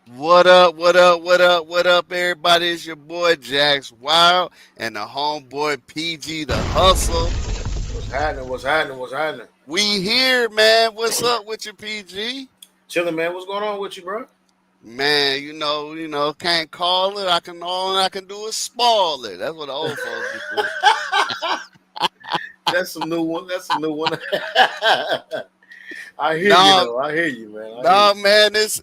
What up, what up, what up, what up, everybody? It's your boy Jax Wild and the homeboy PG the Hustle. What's happening? What's happening? What's happening? We here, man. What's up with you, PG? Chilling, man. What's going on with you, bro? Man, can't call it. All I can do is spoil it. That's what the old folks be saying. That's some new one. That's a new one. I hear you No, though. I hear you, man. I hear no, you. man. It's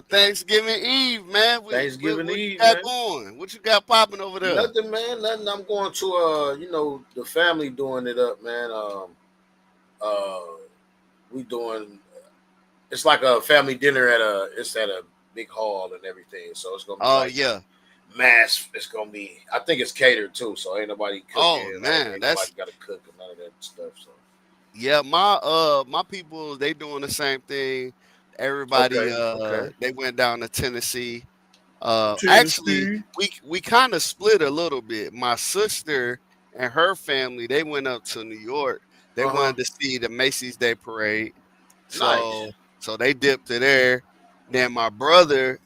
Thanksgiving Eve, man. Thanksgiving What you Eve, got man. going? What you got popping over there? Nothing, man. Nothing. I'm going to the family doing it up, man. Uh we doing it's like a family dinner at a big hall and everything. So it's gonna be Oh like yeah. mass. It's gonna be I think it's catered too, so ain't nobody Oh cooking, like man, ain't nobody that's gotta cook and none of that stuff. So Yeah, my people they doing the same thing. Everybody okay, okay. they went down to Tennessee. Actually Tennessee. we kind of split a little bit. My sister and her family they went up to New York. They Uh huh. wanted to see the Macy's Day Parade. Nice. So they dipped to there. Then my brother,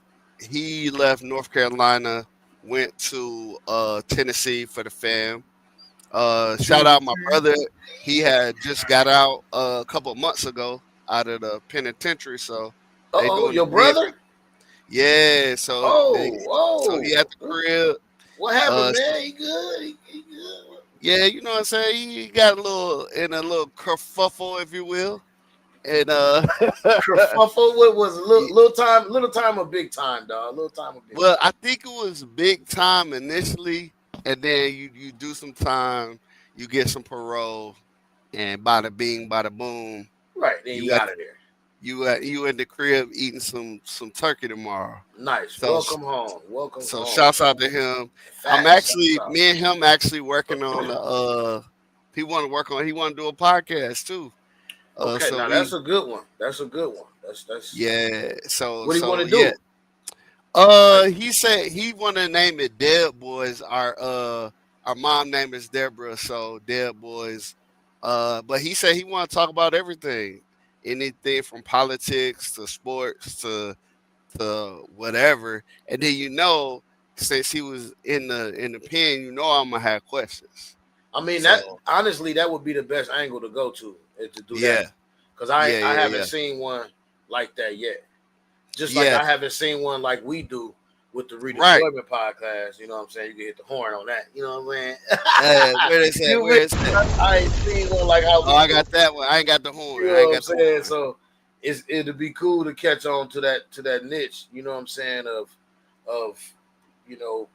he left North Carolina, went to Tennessee for the fam. Shout out my Tennessee. brother. He had just got out a couple of months ago out of the penitentiary, so Uh they oh, doing the your big. brother? Yeah, Oh, so he at the oh. crib. What happened, Uh, man? He good? He good? yeah, you know what I'm saying. He got a little kerfuffle, if you will, and Kerfuffle? What was it? Little time or big time, dog? Little time or big well, time? I think it was big time initially, and then you do some time, you get some parole, and bada bing, bada boom, Right, then you you at out of there. you in the crib eating some turkey tomorrow. Nice. So Welcome home. Welcome so home, shouts out man. to him. I'm Facts. actually Shouts out. me and him actually working on he want to do a podcast too. Okay, So now that's a good one. That's a good one. That's yeah, what do you want to yeah. do? Like, He said he want to name it Dead Boys. Our mom name is Deborah, so Dead Boys. But he said he want to talk about everything, anything from politics to sports to whatever. And then since he was in the pen, I'm gonna have questions. I mean, that So honestly, that would be the best angle to go to is to do that yeah, because yeah, I yeah, haven't yeah, seen one like that yet. Just like yeah. I haven't seen one like we do with the Right. redeployment podcast. You know what I'm saying? You can hit the horn on that. You know what I'm Where saying? is that? you Where mean is that? I ain't seen one like how Oh, we I do. got that one. I ain't got the horn. You I know ain't what I'm got the saying? horn. So it'd be cool to catch on to that niche. You know what I'm saying? Of you know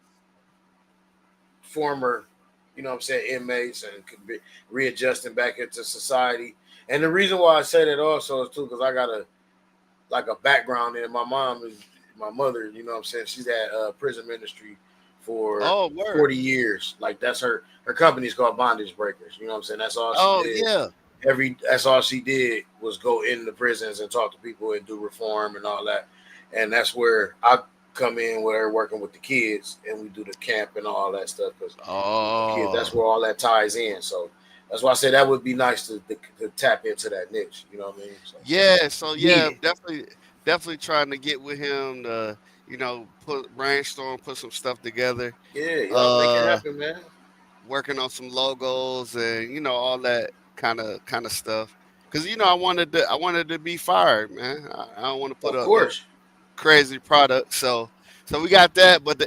former, you know what I'm saying, inmates and could be readjusting back into society. And the reason why I say that also is too because I got a background in it. My mom is my mother, you know what I'm saying? She's had prison ministry for Oh, word. 40 years. Like that's her company's called Bondage Breakers. You know what I'm saying? That's all she Oh, did. yeah. That's all she did was go in the prisons and talk to people and do reform and all that. And that's where I come in where working with the kids and we do the camp and all that stuff because the kids that's Oh, where all that ties in. So that's why I say that would be nice to tap into that niche. You know what I mean? So yeah. So need yeah, it. definitely trying to get with him to, put brainstorm, put some stuff together. Yeah, y'all make it Uh, happen, man. Working on some logos and all that kind of stuff. Cause I wanted to be fired, man. I don't want to put Of up no course. crazy product. So we got that, but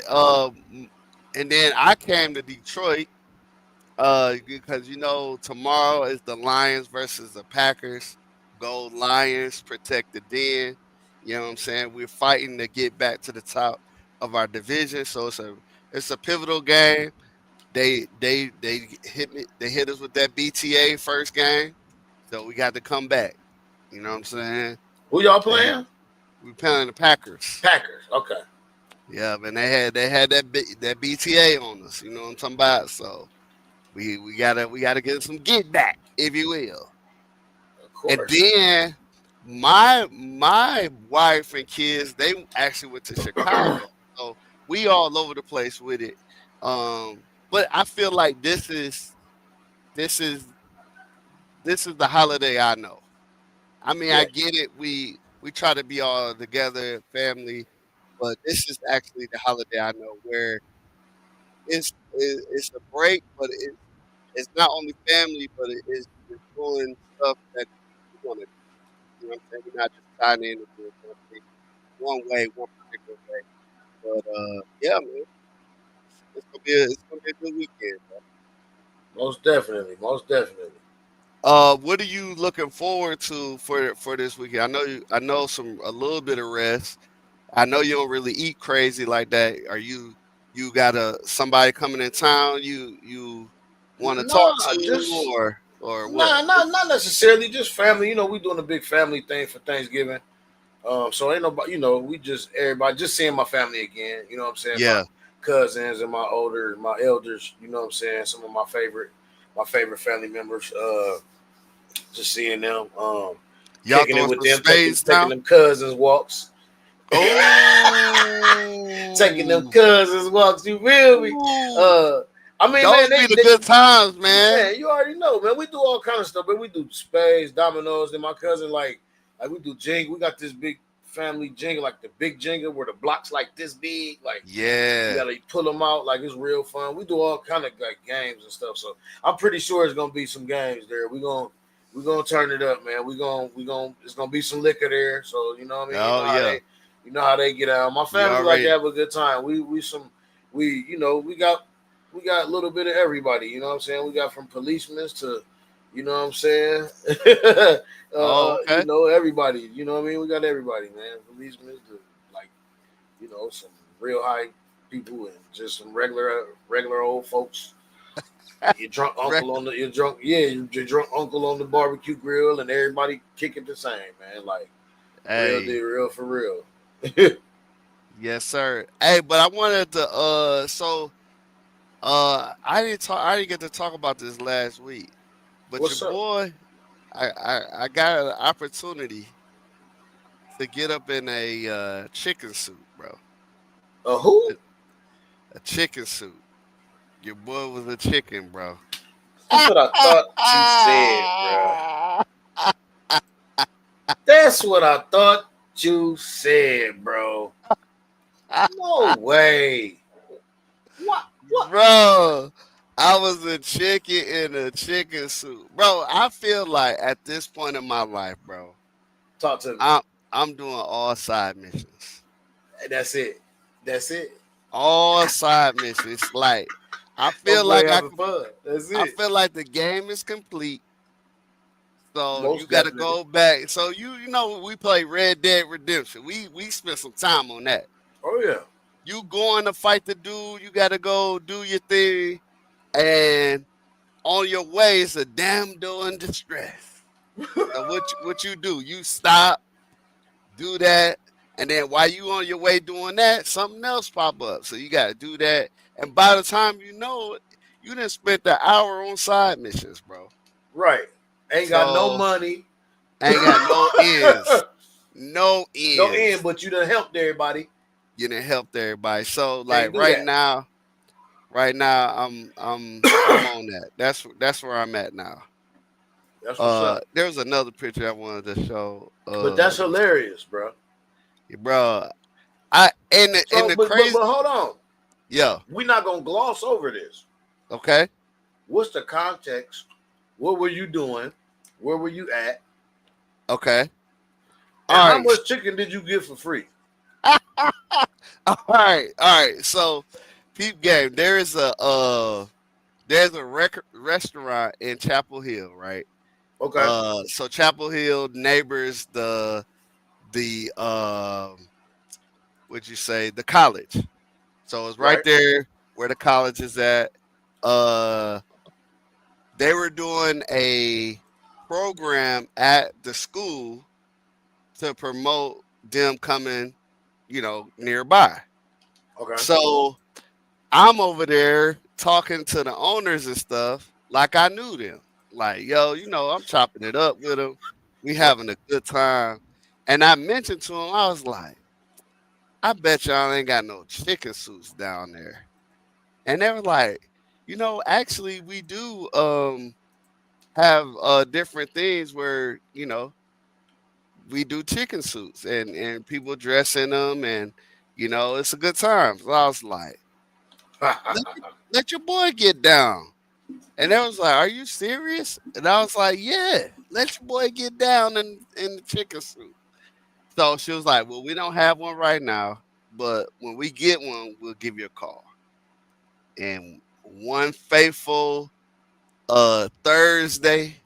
and then I came to Detroit because tomorrow is the Lions versus the Packers. Gold Lions protect the den. You know what I'm saying? We're fighting to get back to the top of our division. So it's a pivotal game. They hit me. They hit us with that BTA first game. So we got to come back. You know what I'm saying? Who y'all And playing? we playing the Packers. Packers. Okay. Yeah, and they had that BTA on us. You know what I'm talking about? So we gotta get some get back, if you will. Of And course. then my wife and kids, they actually went to Chicago. So we all over the place with it. But I feel like this is this is the holiday I know. I mean, I Yeah. get it. we try to be all together, family. But this is actually the holiday I know where it's a break, but it's not only family, but it's doing stuff that we want to do. You know what I'm saying? We're not just signing in and doing one thing, one way, one particular way. But yeah, man, it's gonna be a good weekend. Most definitely, most definitely. What are you looking forward to for this weekend? I know a little bit of rest. I know you don't really eat crazy like that. You got somebody coming in town you want to talk Nah, to just or what? nah, not necessarily. Just family. You know, we doing a big family thing for Thanksgiving. So ain't nobody. You know, we just everybody just seeing my family again. You know what I'm saying? My Yeah, cousins and my elders. You know what I'm saying? Some of my favorite family members. Just seeing them. y'all Kicking it throwing with some them, spades taking now. them cousins walks. Taking them Oh, cousins walks. You feel me? ooh, Uh, I mean, man, those be the good times, man. man, you already know, man. We do all kind of stuff, but we do spades, dominoes, and my cousin like we do jingle. We got this big family jingle, like the big jingle where the blocks like this big, like you Yeah. gotta pull them out, like it's real fun. We do all kind of like games and stuff. So I'm pretty sure it's gonna be some games there. We gonna turn it up, man. We gonna it's gonna be some liquor there. So you know what I mean. Oh yeah. You know how they get out. My You family like to already. have a good time. We you know we got a little bit of everybody. You know what I'm saying. We got from policemen to, you know what I'm saying. Oh, You okay. know everybody. You know what I mean. We got everybody, man. Policemen to like you know some real high people and just some regular old folks. Your drunk Re- uncle on the your drunk yeah your drunk uncle on the barbecue grill and everybody kicking the same man like real Hey, deal real for real. yes, sir. Hey, but I wanted to I didn't get to talk about this last week. But your What's up? boy, I got an opportunity to get up in a chicken suit, bro. Who? A chicken suit. Your boy was a chicken, bro. That's what I thought you said, bro. That's what I thought you said, bro. No way. What? What? Bro, I was a chicken in a chicken suit. Bro, I feel like at this point in my life, bro, Talk to me. I'm I'm doing all side missions. That's it. That's it. All side missions. Like I My feel boy like having fun. That's I it. feel like the game is complete. So you Most got to definitely. go back. So you know we play Red Dead Redemption. We spent some time on that. Oh yeah. You going to fight the dude, you got to go do your thing, and on your way it's a damn door in distress. So what you do? You stop, do that, and then while you on your way doing that, something else pop up. So you got to do that, and by the time you know it, you done spent the hour on side missions, bro. Right. Ain't got no So money. I ain't got no ends. No No end, ends. but you done helped everybody. You done helped everybody. So like Can't do that. right now I'm on that. That's where I'm at now. That's what's up. There was another picture I wanted to show. But that's hilarious, bro. Bro, I in So, the but crazy, hold on. yeah. We're not gonna gloss over this. Okay, What's the context? What were you doing? Where were you at? okay. And All how right, much chicken did you get for free? all right. So, peep game. There's a restaurant in Chapel Hill, right? Okay. So Chapel Hill neighbors the would you say the college. So it's right Right. there where the college is at. Uh, they were doing a program at the school to promote them coming, nearby. Okay. So I'm over there talking to the owners and stuff like I knew them. Like, yo, I'm chopping it up with them. We having a good time. And I mentioned to him, I was like, I bet y'all ain't got no chicken suits down there. And they were like, actually we do have different things where, we do chicken suits, and people dress in them, and it's a good time. So I was like, let your boy get down. And they was like, "Are you serious?" And I was like, "Yeah, let your boy get down in the chicken suit." So she was like, "Well, we don't have one right now, but when we get one, we'll give you a call." And one faithful Thursday,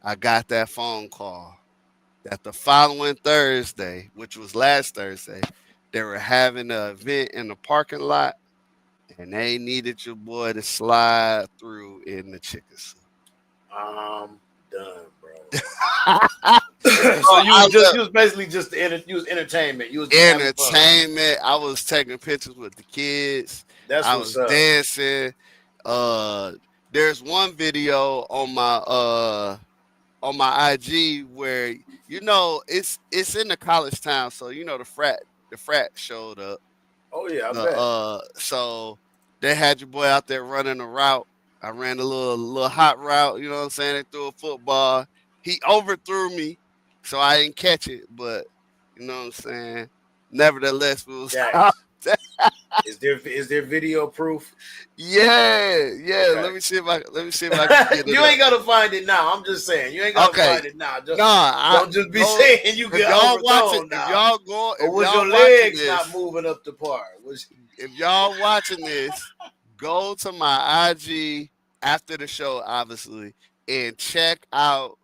I got that phone call that the following Thursday, which was last Thursday, they were having an event in the parking lot, and they needed your boy to slide through in the chicken suit. I'm done, bro. So Oh, you was basically just you was entertainment. You was just having fun. entertainment. I was taking pictures with the kids. That's I what's was up. dancing. Uh, there's one video on my IG where it's in the college town, so the frat showed up. Oh yeah, I The bet. so they had your boy out there running a route. I ran a little hot route, you know what I'm saying? They threw a football. He overthrew me, so I didn't catch it, but you know what I'm saying? Nevertheless, we was out Jax, there. is there video proof? Yeah. Okay. Let me see if I can get it You up. ain't gotta find it now. I'm just saying you ain't gotta Okay. find it now. Nah, I Don't just be go saying you if get y'all watching overthrown if now. y'all go Or if was your y'all watching legs not this, moving up the par? if y'all watching this, go to my IG after the show, obviously, and check out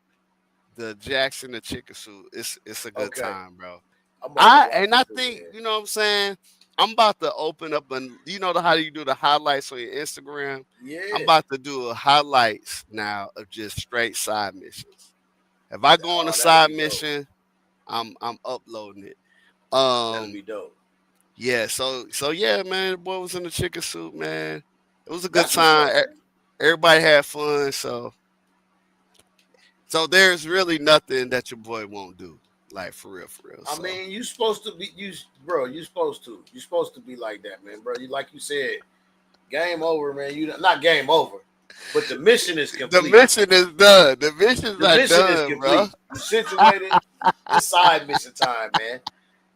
the Jackson the Chicken Suit. It's a good Okay? time, bro. I'm about to I watch and it I too, think man. you know what I'm saying. I'm about to open up, and how you do the highlights on your Instagram. I'm Yeah. about to do a highlights now of just straight side missions. If I go on a Oh, that'll side be dope. mission, I'm uploading it. That'll be Um, dope. yeah. So yeah, man. The boy was in the chicken suit, man. It was a good That's what's time. up, man. Everybody had fun. So there's really nothing that your boy won't do, like for real, for real. I So mean, you supposed to be bro. You supposed to. You supposed to be like that, man, bro. You like you said, game over, man. You not game over, but the mission is the complete. mission is done. The missions The are mission is done, bro. complete. You situated. It's side mission time, man.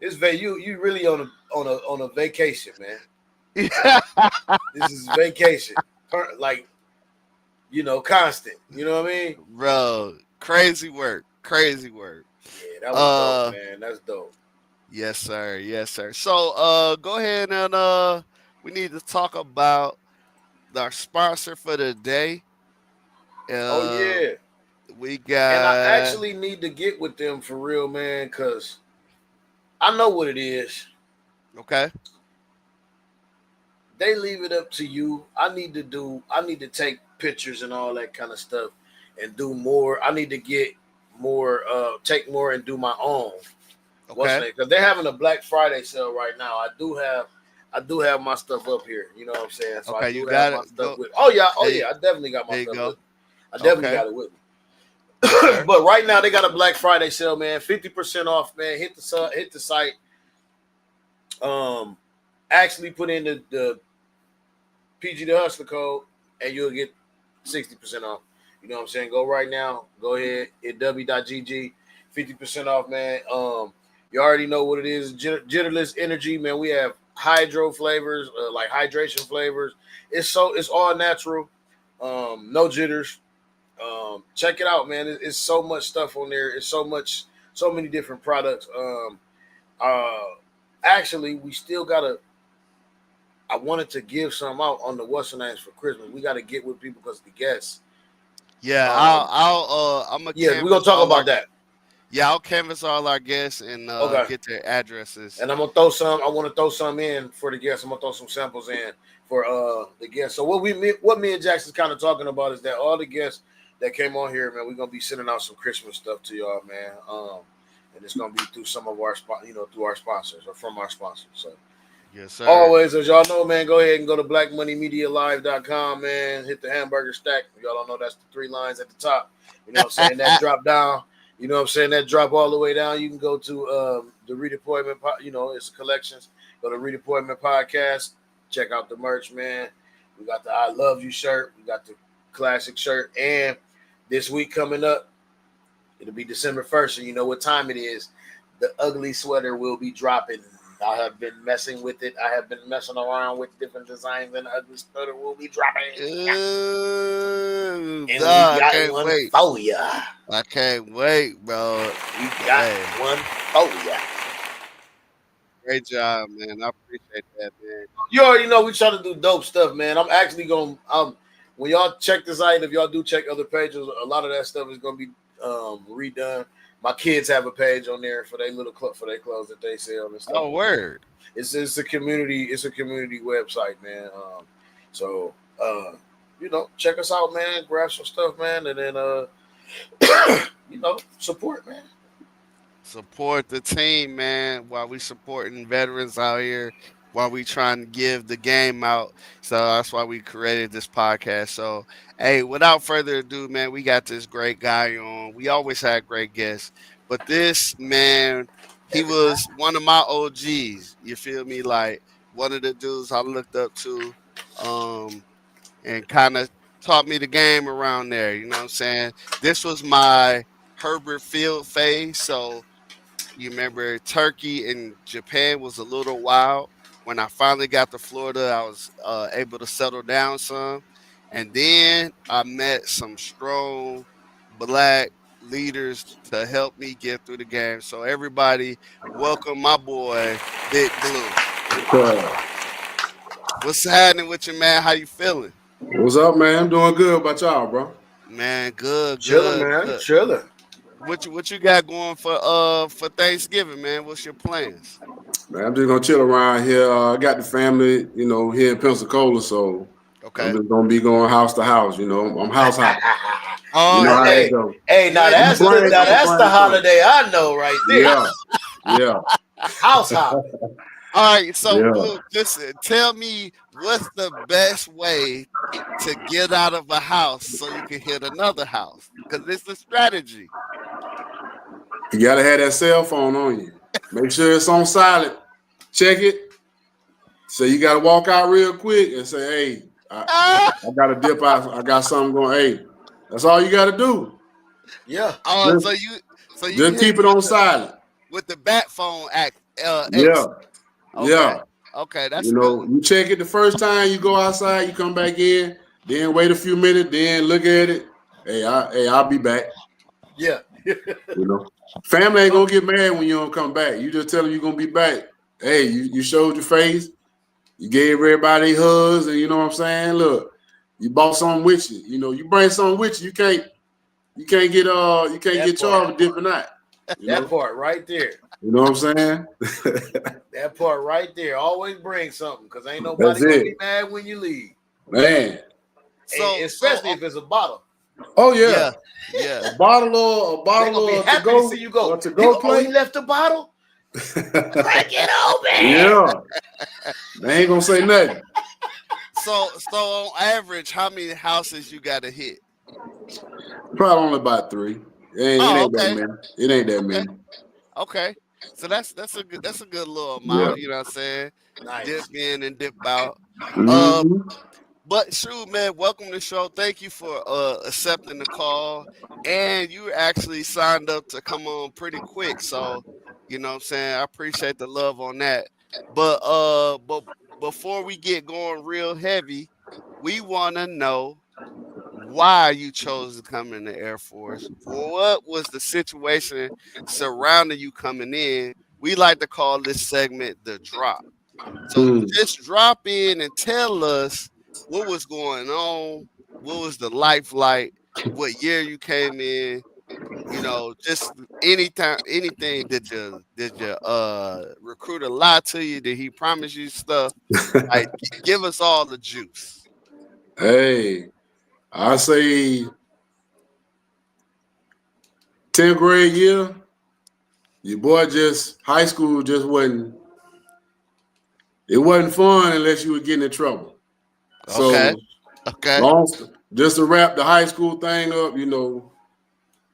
You really on a vacation, man. This is vacation, like constant. You know what I mean? Bro, crazy work, crazy work. Yeah, that was dope, Uh, man. That's dope. yes, sir, yes, sir. So, go ahead and we need to talk about our sponsor for the day. Oh Uh, yeah, we and I got actually need to get with them for real, man, because I know what it is. okay. They leave it up to you. I need to take pictures and all that kind of stuff and do more. I need to get more, take more and do my own. What's Okay. name? Because they're having a Black Friday sale right now. I do have my stuff up here. You know what I'm saying? So I Okay, you do have got my it. stuff Go. with. Oh There, yeah, I definitely got my there you stuff with go. me. I definitely Okay. got it with me. Yes, sir. But right now they got a Black Friday sale, man. 50% off, man. Hit the site. Um, actually put in the PG the Hustler code, and you'll get 60% off. You know what I'm saying? Go right now. Go ahead. Hit w.gg. 50% off, man. You already know what it is. Jitterless energy, man. We have hydro flavors, like hydration flavors. It's all natural. No jitters. Check it out, man. It's so much stuff on there. It's so many different products. Uh, actually, we still gotta. I wanted to give some out on the what's the names for Christmas. We got to get with people because the guests. Yeah, Um, I'm gonna yeah, we're gonna canvas talk all our about that. yeah, I'll canvas all our guests and Okay, get their addresses. and I'm gonna throw some. I want to throw some in for the guests. I'm gonna throw some samples in for the guests. So what me and Jackson's kind of talking about is that all the guests that came on here, man, we're gonna be sending out some Christmas stuff to y'all, man. And it's gonna be through some of our through our sponsors or from our sponsors. So Yes, sir. always, as y'all know, man, go ahead and go to blackmoneymedialive.com, man. Hit the hamburger stack. Y'all don't know that's the three lines at the top. You know what I'm saying? That drop down. You know what I'm saying? That drop all the way down. You can go to the Redeployment, it's collections. Go to Redeployment Podcast. Check out the merch, man. We got the I Love You shirt. We got the classic shirt. And this week coming up, it'll be December 1st. So you know what time it is. the ugly sweater will be dropping. I have been messing with it. I have been messing around with different designs, and the ugly sweater will be dropping. Ooh, And we dog, I got can't one wait. for ya. I can't wait, bro. We got Hey, one for ya. great job, man. I appreciate that, man. You already know we try to do dope stuff, man. I'm actually going to, when y'all check this out, if y'all do check other pages, a lot of that stuff is going to be redone. My kids have a page on there for their little club, for their clothes that they sell and stuff. Oh, word. It's a community website, man. So check us out, man. Grab some stuff, man, and then support, man. Support the team, man, while we supporting veterans out here, while we trying to give the game out. So that's why we created this podcast. So, hey, without further ado, man, we got this great guy on. We always had great guests, but this man, he Every time. was one of my OGs. You feel me? Like one of the dudes I looked up to, and kind of taught me the game around there. You know what I'm saying? This was my Herbert Field phase. So you remember Turkey and Japan was a little wild. When I finally got to Florida, I was able to settle down some. And then I met some strong black leaders to help me get through the game. So everybody, welcome my boy, Big Blue. What's happening with you, man? How you feeling? What's up, man? I'm doing good. How about y'all, bro? Man, good, Chilling, good, man. good. Chilling. What you got going for Thanksgiving, man? What's your plans? Man, I'm just gonna chill around here. I got the family, here in Pensacola, so I'm Okay. just gonna be going house to house. I'm house hopping. You Oh, know how hey, that goes. Hey, now you in I'm the that's playing. I'm the playing. holiday I know right there. Yeah, House hopping. all right, so yeah. Blue, listen, tell me what's the best way to get out of a house so you can hit another house? Because it's a strategy. You gotta have that cell phone on you. Make sure it's on silent. Check it. So you gotta walk out real quick and say, "Hey, I Ah! gotta dip out. I got something going." Hey, that's all you gotta do. Yeah. Oh, Just, so you just hit keep it on silent. with the bat phone act Yeah, exit. Okay. yeah. Okay, that's good. You check it the first time you go outside, you come back in, then wait a few minutes, then look at it. I'll be back. Yeah. Family ain't gonna get mad when you don't come back. You just tell them you're gonna be back. Hey, you showed your face, you gave everybody hugs, and you know what I'm saying? Look, you bought something with you. You bring something with you. You can't get That part. charged with dipping out. That part right there. You know what I'm saying? That part right there. Always bring something, because ain't nobody That's gonna it, be mad when you leave. man. So Especially if it's a bottle. Oh yeah. yeah, yeah. A bottle or They gonna be to happy go to see you go. or to go play. He left the bottle? Crack it open. Yeah, they ain't gonna say nothing. So on average, how many houses you got to hit? Probably only about 3. It Oh, ain't that okay, many. It ain't that okay, many. okay. So that's a good little Yeah. amount. You know what I'm saying? Dip Nice. in and dip out. Uh, Mm-hmm. but shoot, man, welcome to the show. Thank you for accepting the call, and you actually signed up to come on pretty quick. So you know what I'm saying? I appreciate the love on that. But before we get going real heavy, we want to know why you chose to come in the Air Force. What was the situation surrounding you coming in? We like to call this segment the drop. So Mm. just drop in and tell us what was going on, what was the life like, what year you came in, just anything. Did your recruiter lie to you? Did he promise you stuff? Like give us all the juice. Hey, I say 10th grade year. Your boy high school just wasn't. It wasn't fun unless you were getting in trouble. Okay. So Okay. long, just to wrap the high school thing up,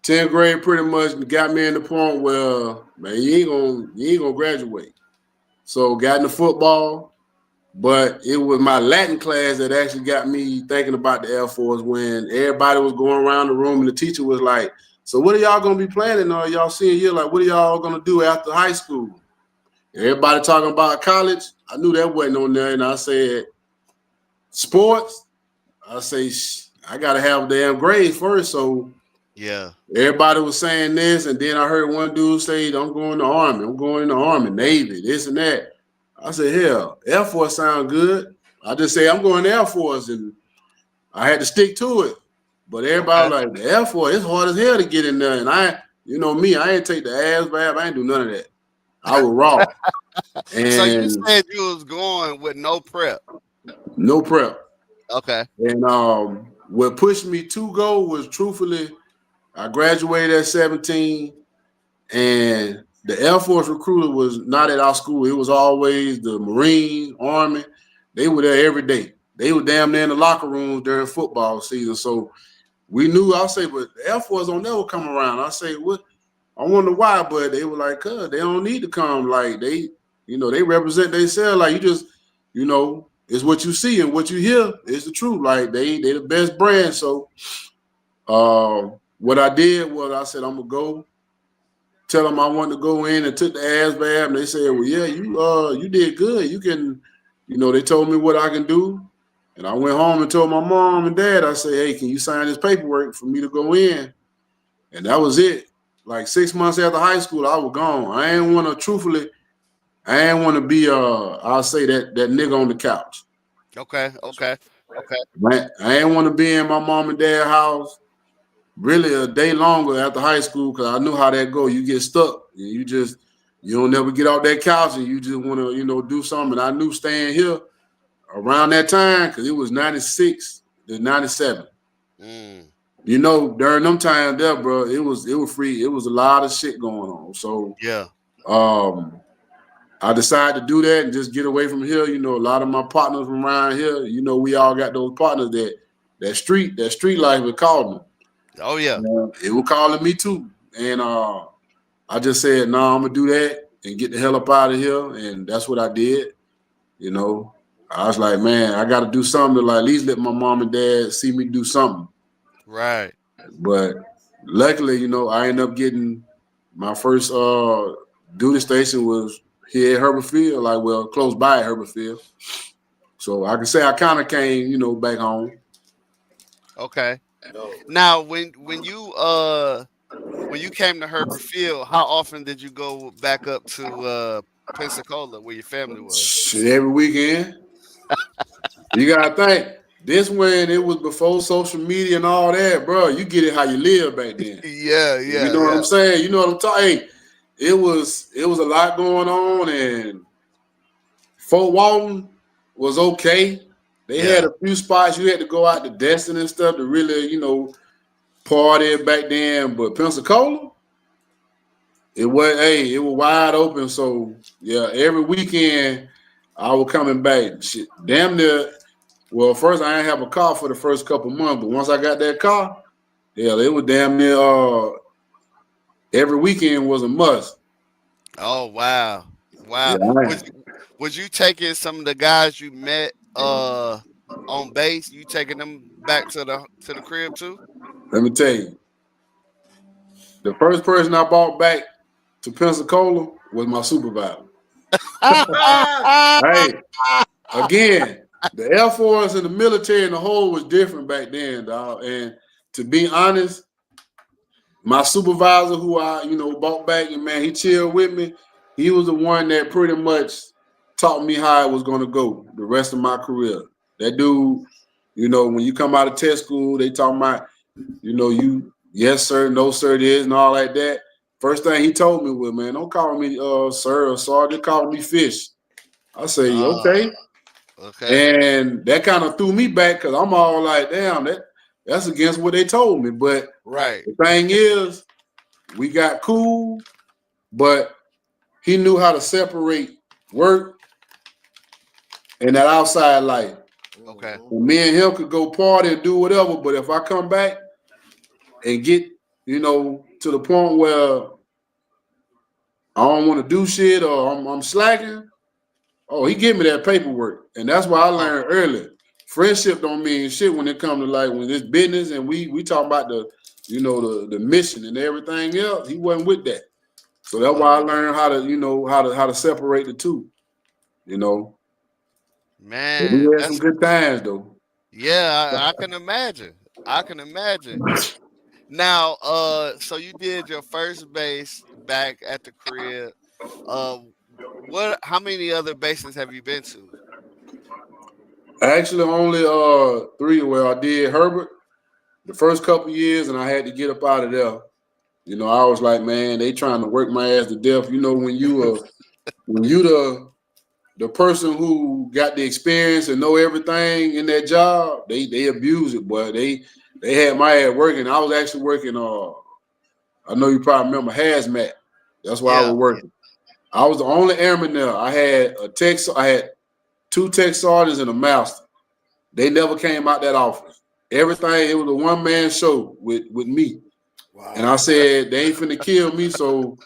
10th grade pretty much got me in the point where, man, you ain't gonna graduate. So got into football, but it was my Latin class that actually got me thinking about the Air Force when everybody was going around the room and the teacher was like, So what are y'all gonna be planning? Or y'all seeing here? Like, what are y'all gonna do after high school? Everybody talking about college. I knew that wasn't on there, and I said sports. I say I gotta have damn grades first. So Yeah. everybody was saying this, and then I heard one dude say, "I'm going in the Army. I'm going in the Army, Navy, this and that." I said, "Hell, Air Force sound good." I just say I'm going to Air Force, and I had to stick to it. But everybody Okay. like the Air Force, it's hard as hell to get in there. And I, me, I ain't take the ass bath. I ain't do none of that. I was raw So you and said you was going with no prep. no prep. Okay. And what pushed me to go was truthfully, I graduated at 17, and the Air Force recruiter was not at our school. It was always the Marines, Army. They were there every day. They were damn near in the locker rooms during football season. So we knew, I'll say, but the Air Force don't never come around. I say, what? I wonder why, but they were like, they don't need to come. Like they represent themselves. Like you just, it's what you see and what you hear is the truth. Like they the best brand. So what I did was I said, I'm gonna go tell them I wanted to go in and took the ass bath. And they said, well, yeah, you did good. You can, they told me what I can do. And I went home and told my mom and dad, I said, hey, can you sign this paperwork for me to go in? And that was it. Like 6 months after high school, I was gone. I ain't want to be I'll say that nigga on the couch. Okay. Okay. Okay. I ain't want to be in my mom and dad house really a day longer after high school because I knew how that go. You get stuck. And you don't never get off that couch and you just want to, do something. And I knew staying here around that time because it was 96 to 97. During them times there, bro, it was free. It was a lot of shit going on. So Yeah. I decided to do that and just get away from here. A lot of my partners from around here, we all got those partners that street life we called them. Oh yeah. It was calling me too. And I just said, no, I'm gonna do that and get the hell up out of here. And that's what I did. I was like, man, I gotta do something to like at least let my mom and dad see me do something. Right. But luckily, I ended up getting my first duty station was here at Herbert Field, close by at Herbert Field. So I can say I kind of came, back home. Okay. Now, when you came to Herbert Field, how often did you go back up to Pensacola, where your family was? Shit, every weekend. You gotta think. This when it was before social media and all that, bro. You get it how you live back then. Yeah. You know what I'm saying? You know what I'm talking. Hey, it was a lot going on, and Fort Walton was okay. They had a few spots you had to go out to Destin and stuff to really, party back then. But Pensacola, it was wide open. So yeah, every weekend I was coming back. Shit, damn near. Well, first I didn't have a car for the first couple months, but once I got that car, yeah, it was damn near every weekend was a must. Oh wow. Yeah, Was you taking some of the guys you met on base? You taking them back to the crib too? let me tell you, the first person I brought back to Pensacola was my supervisor. Hey, again, the Air Force and the military and the whole was different back then, dog. And to be honest, my supervisor who I, brought back and man, he chilled with me. He was the one that pretty much taught me how it was going to go the rest of my career. That dude, when you come out of test school, they talking about, you, yes, sir, no, sir, this and all like that. First thing he told me was, man, don't call me sir or sergeant, call me fish. I say, okay. Okay. And that kind of threw me back because I'm all like, damn, that's against what they told me. But Right. the thing is, we got cool, but he knew how to separate work and that outside life. Okay. And me and him could go party and do whatever, but if I come back and get, to the point where I don't want to do shit or I'm slacking, he give me that paperwork. And that's why I learned early. Friendship don't mean shit when it comes to when it's business and we talk about the the mission and everything else. He wasn't with that. So that's why I learned how to separate the two. But we Man, had some that's good times though. yeah. I can imagine. I can imagine. Now, so you did your first base back at the crib. Uh, what? How many other bases have you been to? Actually, only 3. Well, I did Herbert the first couple years, and I had to get up out of there. I was like, man, they trying to work my ass to death. When you the person who got the experience and know everything in that job, they abuse it, boy. They had my ass working. I was actually working. I know you probably remember hazmat. That's why I Yeah. was working. I was the only airman there. I had I had 2 tech sergeants and a master. They never came out that office. Everything, it was a one-man show with me. Wow. And I said, they ain't finna kill me. So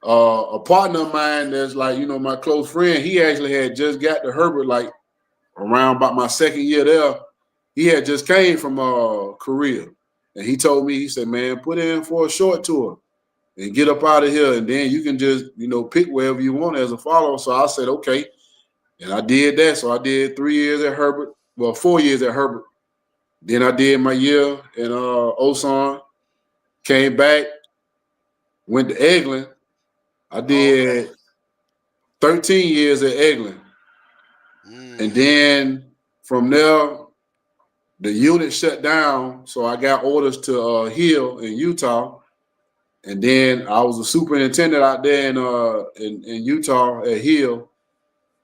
a partner of mine that's like, my close friend, he actually had just got to Herbert like around about my second year there. He had just came from Korea. And he told me, he said, man, put in for a short tour and get up out of here. And then you can just, pick wherever you want as a follower. So I said, okay. And I did that. So I did 3 years at Herbert. Well, 4 years at Herbert. Then I did my year in Osan. Came back, went to Eglin. I did 13 years at Eglin. And then from there, the unit shut down. So I got orders to Hill in Utah. And then I was a superintendent out there in Utah at Hill.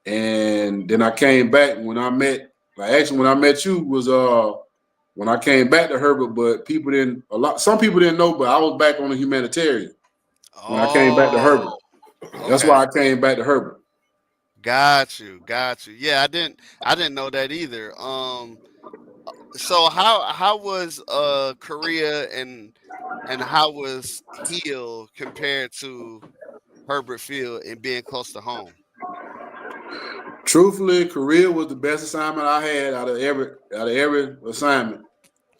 And then I came back when I met you was when I came back to Herbert, but some people didn't know, but I was back on the humanitarian when I came back to Herbert. That's why I came back to Herbert. Got you. Yeah, I didn't know that either. So how was Korea and how was Hill compared to Herbert Field and being close to home? Truthfully, Korea was the best assignment I had out of every assignment.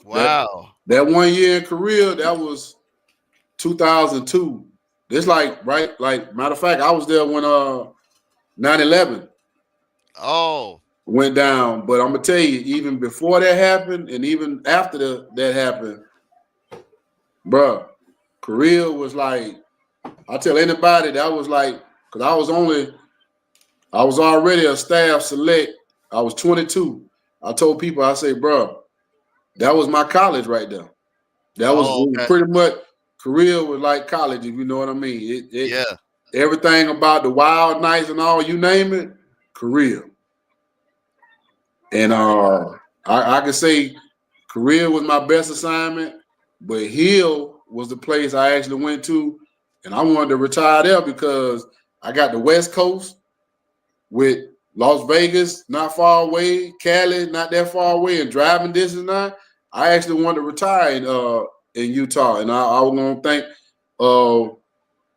Wow. That 1 year in Korea, that was 2002. This like matter of fact, I was there when 9/11 went down. But I'm gonna tell you, even before that happened, and even after that happened, bro, Korea was like, I tell anybody that was like, because I was already a staff select. I was 22. I told people, I say, bro, that was my college right there. That was pretty much, Korea was like college, if you know what I mean. Yeah. Everything about the wild nights and all, you name it, Korea. And I can say Korea was my best assignment, but Hill was the place I actually went to, and I wanted to retire there because I got the West Coast with Las Vegas not far away, Cali not that far away, and driving distance now. I actually wanted to retire in Utah, and I was gonna think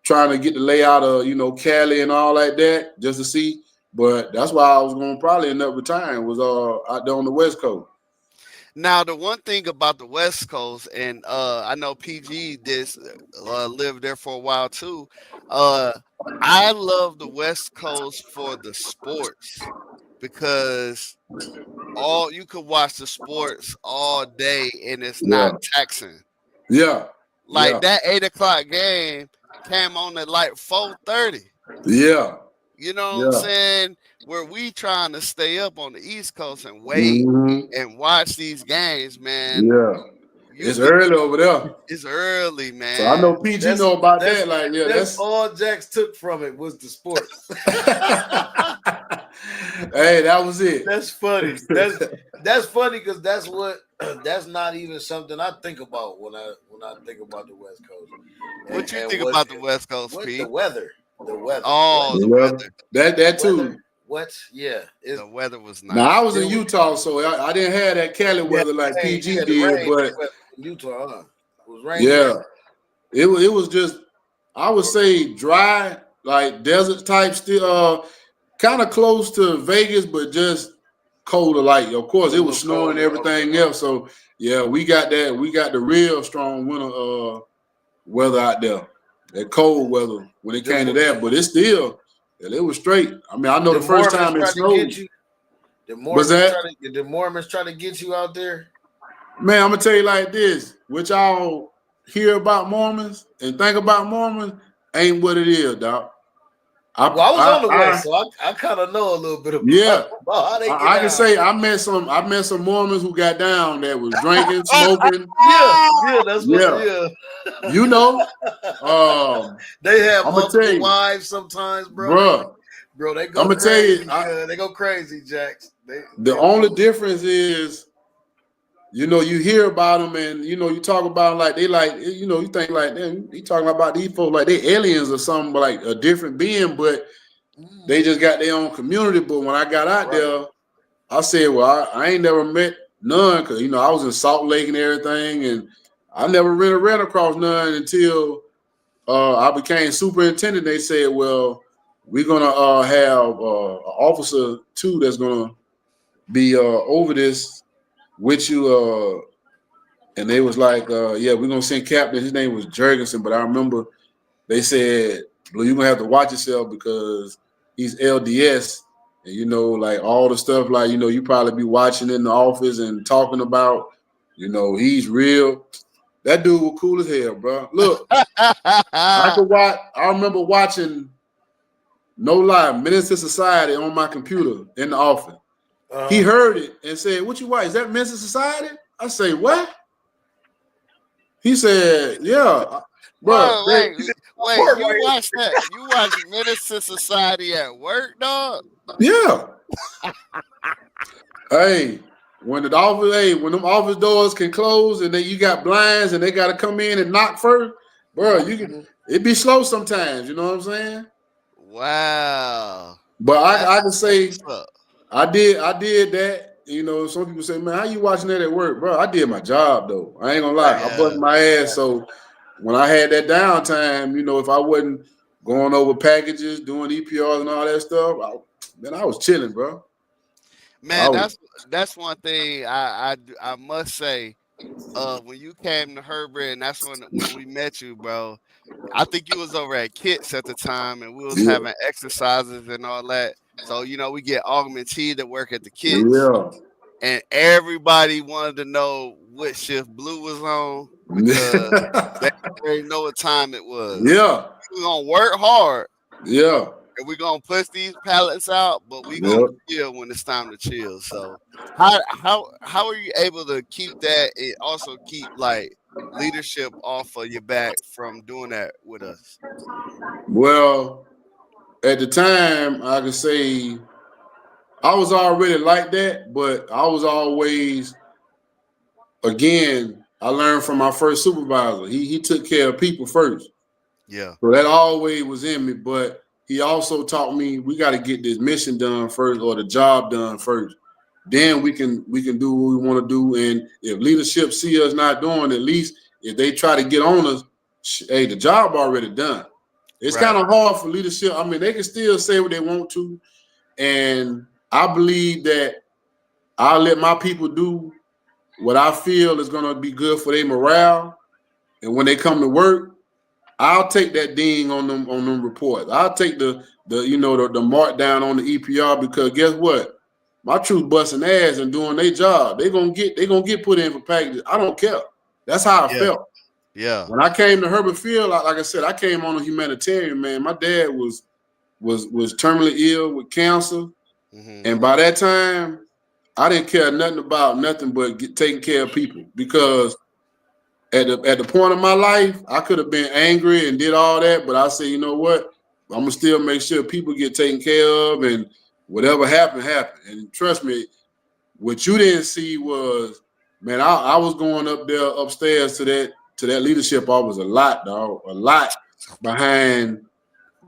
trying to get the layout of Cali and all like that just to see. But that's why I was gonna probably end up retiring was out there on the West Coast. Now the one thing about the West Coast, and I know PG lived there for a while too. I love the West Coast for the sports because you could watch the sports all day and it's not taxing. Yeah. Like that 8 o'clock game came on at like 4:30. Yeah. You know what I'm saying? Where we trying to stay up on the East Coast and wait and watch these games, man. Yeah. It's early over there. It's early, man. So I know PG know about that. Like, that's all Jax took from it was the sports. Hey, that was it. That's funny. That's funny because that's not even something I think about when I think about the West Coast. What you think about the West Coast, Pete? The weather. Oh, the weather. That too. Weather. What? Yeah. The weather was nice. Now I was in Utah, so I didn't have that Cali weather like PG did, but Utah, it was raining. Yeah, it was just, I would say dry, like desert type, still kind of close to Vegas, but just colder. Like, of course, A it was little snowing and colder. everything Okay. else. So yeah, we got that. We got the real strong winter weather out there. That cold weather when it came to The, that, but it's still, it was straight. I mean, I know the the first Mormons time it try to get snowed. you. Was that? The Mormons try to get you out there. Man, I'm gonna tell you like this: what y'all hear about Mormons and think about Mormons ain't what it is, doc. Well, I was on the way, I so I kind of know a little bit yeah. about how they get I can out. say I met some Mormons who got down that was drinking, smoking. Yeah, that's what. Yeah, Yeah, you know. they have I'm gonna tell multiple you, wives sometimes, bro. bruh. They I'm go gonna tell you, crazy. They go crazy, Jax. the only difference is, you know, you hear about them and you know you talk about them like they like, you know, you think like them. You talking about these folks like they aliens or something, like a different being, but they just got their own community. But when I got out there, I said, well, I ain't never met none because, you know, I was in Salt Lake and everything, and I never really ran across none until I became superintendent. They said, well, we're going to have an officer, too, that's going to be over this with you. And they was like, yeah, we're going to send Captain. His name was Jurgensen, but I remember they said, well, you're going to have to watch yourself because he's LDS. And, you know, like all the stuff, like, you know, you probably be watching in the office and talking about, you know, he's real. That dude was cool as hell, bro. Look, I remember watching, no lie, Menace to Society on my computer in the office. He heard it and said, what you watch? Is that Menace to Society? I say, what? He said, yeah. Bro, Wait, you watch that? You watch Menace to Society at work, dog? Yeah. Hey, when them office doors can close and then you got blinds and they got to come in and knock first, bro, it be slow sometimes. You know what I'm saying? Wow. But I can say I did that. You know, some people say, man, how you watching that at work, bro? I did my job though. I ain't gonna lie, I busted my ass. So when I had that downtime, you know, if I wasn't going over packages, doing EPRs and all that stuff, I was chilling, bro. Man, that's one thing I must say. When you came to Herbert, and that's when we met you, bro. I think you was over at Kits at the time, and we was having exercises and all that. So you know, we get augmentee to work at the Kits, and everybody wanted to know what shift Blue was on because they didn't know what time it was. Yeah, we're gonna work hard. Yeah. And we're gonna push these pallets out, but we're gonna chill when it's time to chill. So how are you able to keep that and also keep like leadership off of your back from doing that with us? Well, at the time, I could say I was already like that, but I was always, again, I learned from my first supervisor. He took care of people first. Yeah. So that always was in me, but he also taught me we got to get this mission done first or the job done first. Then we can do what we want to do. And if leadership see us not doing, at least if they try to get on us, hey, the job already done. It's kind of hard for leadership. I mean, they can still say what they want to. And I believe that I'll let my people do what I feel is going to be good for their morale. And when they come to work, I'll take that ding on them reports. I'll take the mark down on the EPR because guess what? My troops busting ass and doing their job. They gonna get put in for packages. I don't care. That's how I felt. Yeah. When I came to Herbert Field, like I said, I came on a humanitarian, man. My dad was terminally ill with cancer, and by that time, I didn't care nothing about nothing but taking care of people because at the point of my life, I could have been angry and did all that, but I said, you know what? I'm gonna still make sure people get taken care of, and whatever happened. And trust me, what you didn't see was, man, I was going up there upstairs to that leadership office a lot, dog, a lot behind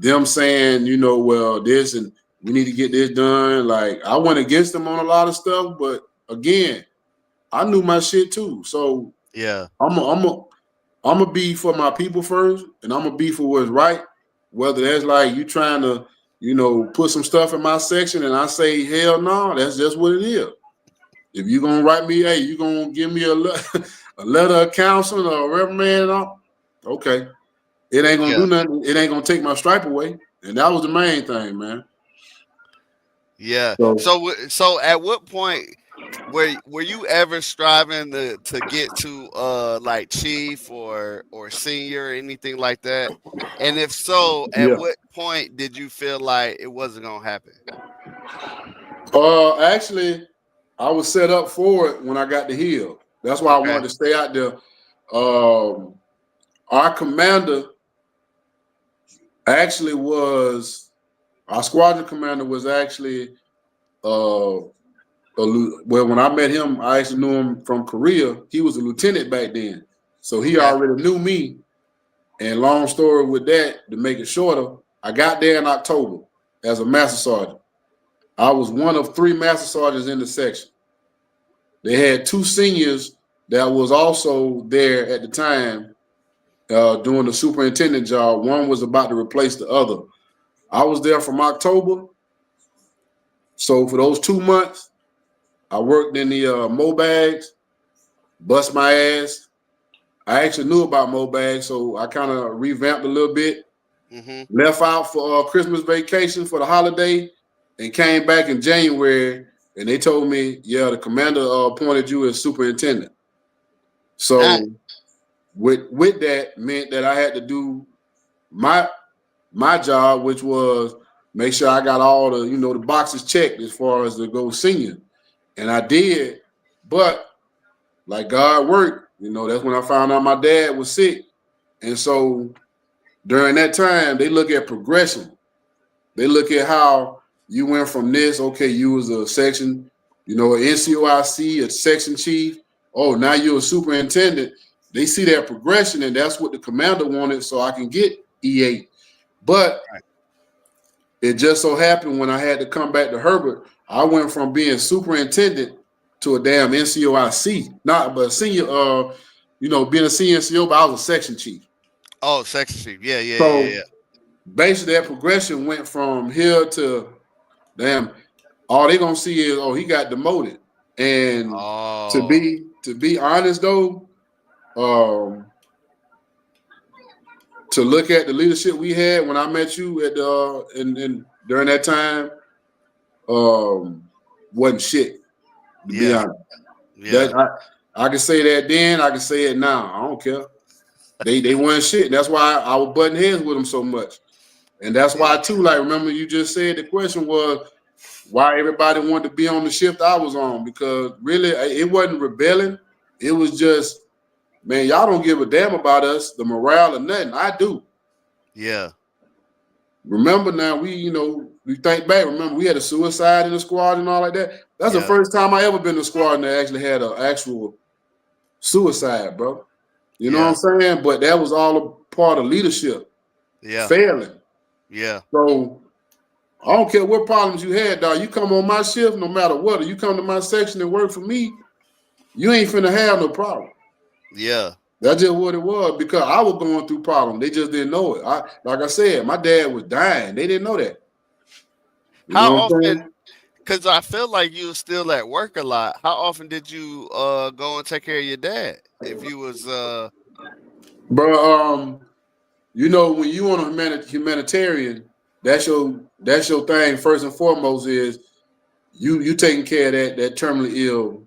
them saying, you know, well, this and we need to get this done. Like I went against them on a lot of stuff, but again, I knew my shit too. So yeah, I'm gonna be for my people first, and I'm gonna be for what's right. Whether that's like you trying to put some stuff in my section, and I say, hell no, that's just what it is. If you're gonna write me, hey, you gonna give me a letter of counseling or a reprimand, okay. It ain't gonna do nothing. It ain't gonna take my stripe away. And that was the main thing, man. Yeah. So at what point were you ever striving to get to like chief or senior or anything like that? And if so, at what point did you feel like it wasn't gonna happen? Actually, I was set up for it when I got the Hill. That's why I wanted to stay out there. Our commander actually was our squadron commander was actually well, when I met him, I actually knew him from Korea. He was a lieutenant back then, so he already knew me. And long story with that, to make it shorter, I got there in October as a master sergeant. I was one of 3 master sergeants in the section. They had 2 seniors that was also there at the time doing the superintendent job. One was about to replace the other. I was there from October. So for those 2 months, I worked in the Mobags, bust my ass. I actually knew about Mobags, so I kind of revamped a little bit. Left out for Christmas vacation for the holiday and came back in January, and they told me, yeah, the commander appointed you as superintendent. So with that meant that I had to do my job, which was make sure I got all the, the boxes checked as far as to go senior. And I did, but like God worked, that's when I found out my dad was sick. And so during that time, they look at progression. They look at how you went from this, okay, you was a section, an NCOIC, a section chief. Oh, now you're a superintendent. They see that progression, and that's what the commander wanted, so I can get E8. But it just so happened when I had to come back to Herbert, I went from being superintendent to a damn NCOIC. Not but senior, being a senior NCO, but I was a section chief. Oh, section chief. Yeah. So basically that progression went from here to damn, all they gonna see is, he got demoted. And to be honest though, to look at the leadership we had when I met you at and during that time, wasn't shit. To be honest, I can say that then. I can say it now. I don't care. They weren't shit. That's why I was butting heads with them so much, and that's why too. Like, remember you just said the question was why everybody wanted to be on the shift I was on, because really it wasn't rebelling. It was just, man, y'all don't give a damn about us, the morale or nothing. I do. Yeah. Remember now, we think back, remember we had a suicide in the squad and all like that. That's the first time I ever been in a squad that actually had an actual suicide, bro. You know what I'm saying? But that was all a part of leadership. Yeah. Failing. Yeah. So I don't care what problems you had, dog. You come on my shift, no matter what, or you come to my section and work for me, you ain't finna have no problem. Yeah. That's just what it was, because I was going through problems. They just didn't know it. Like I said, my dad was dying. They didn't know that. How often, because I feel like you were still at work a lot, how often did you go and take care of your dad? If you was Bro, when you on a humanitarian, that's your thing first and foremost is you taking care of that terminally ill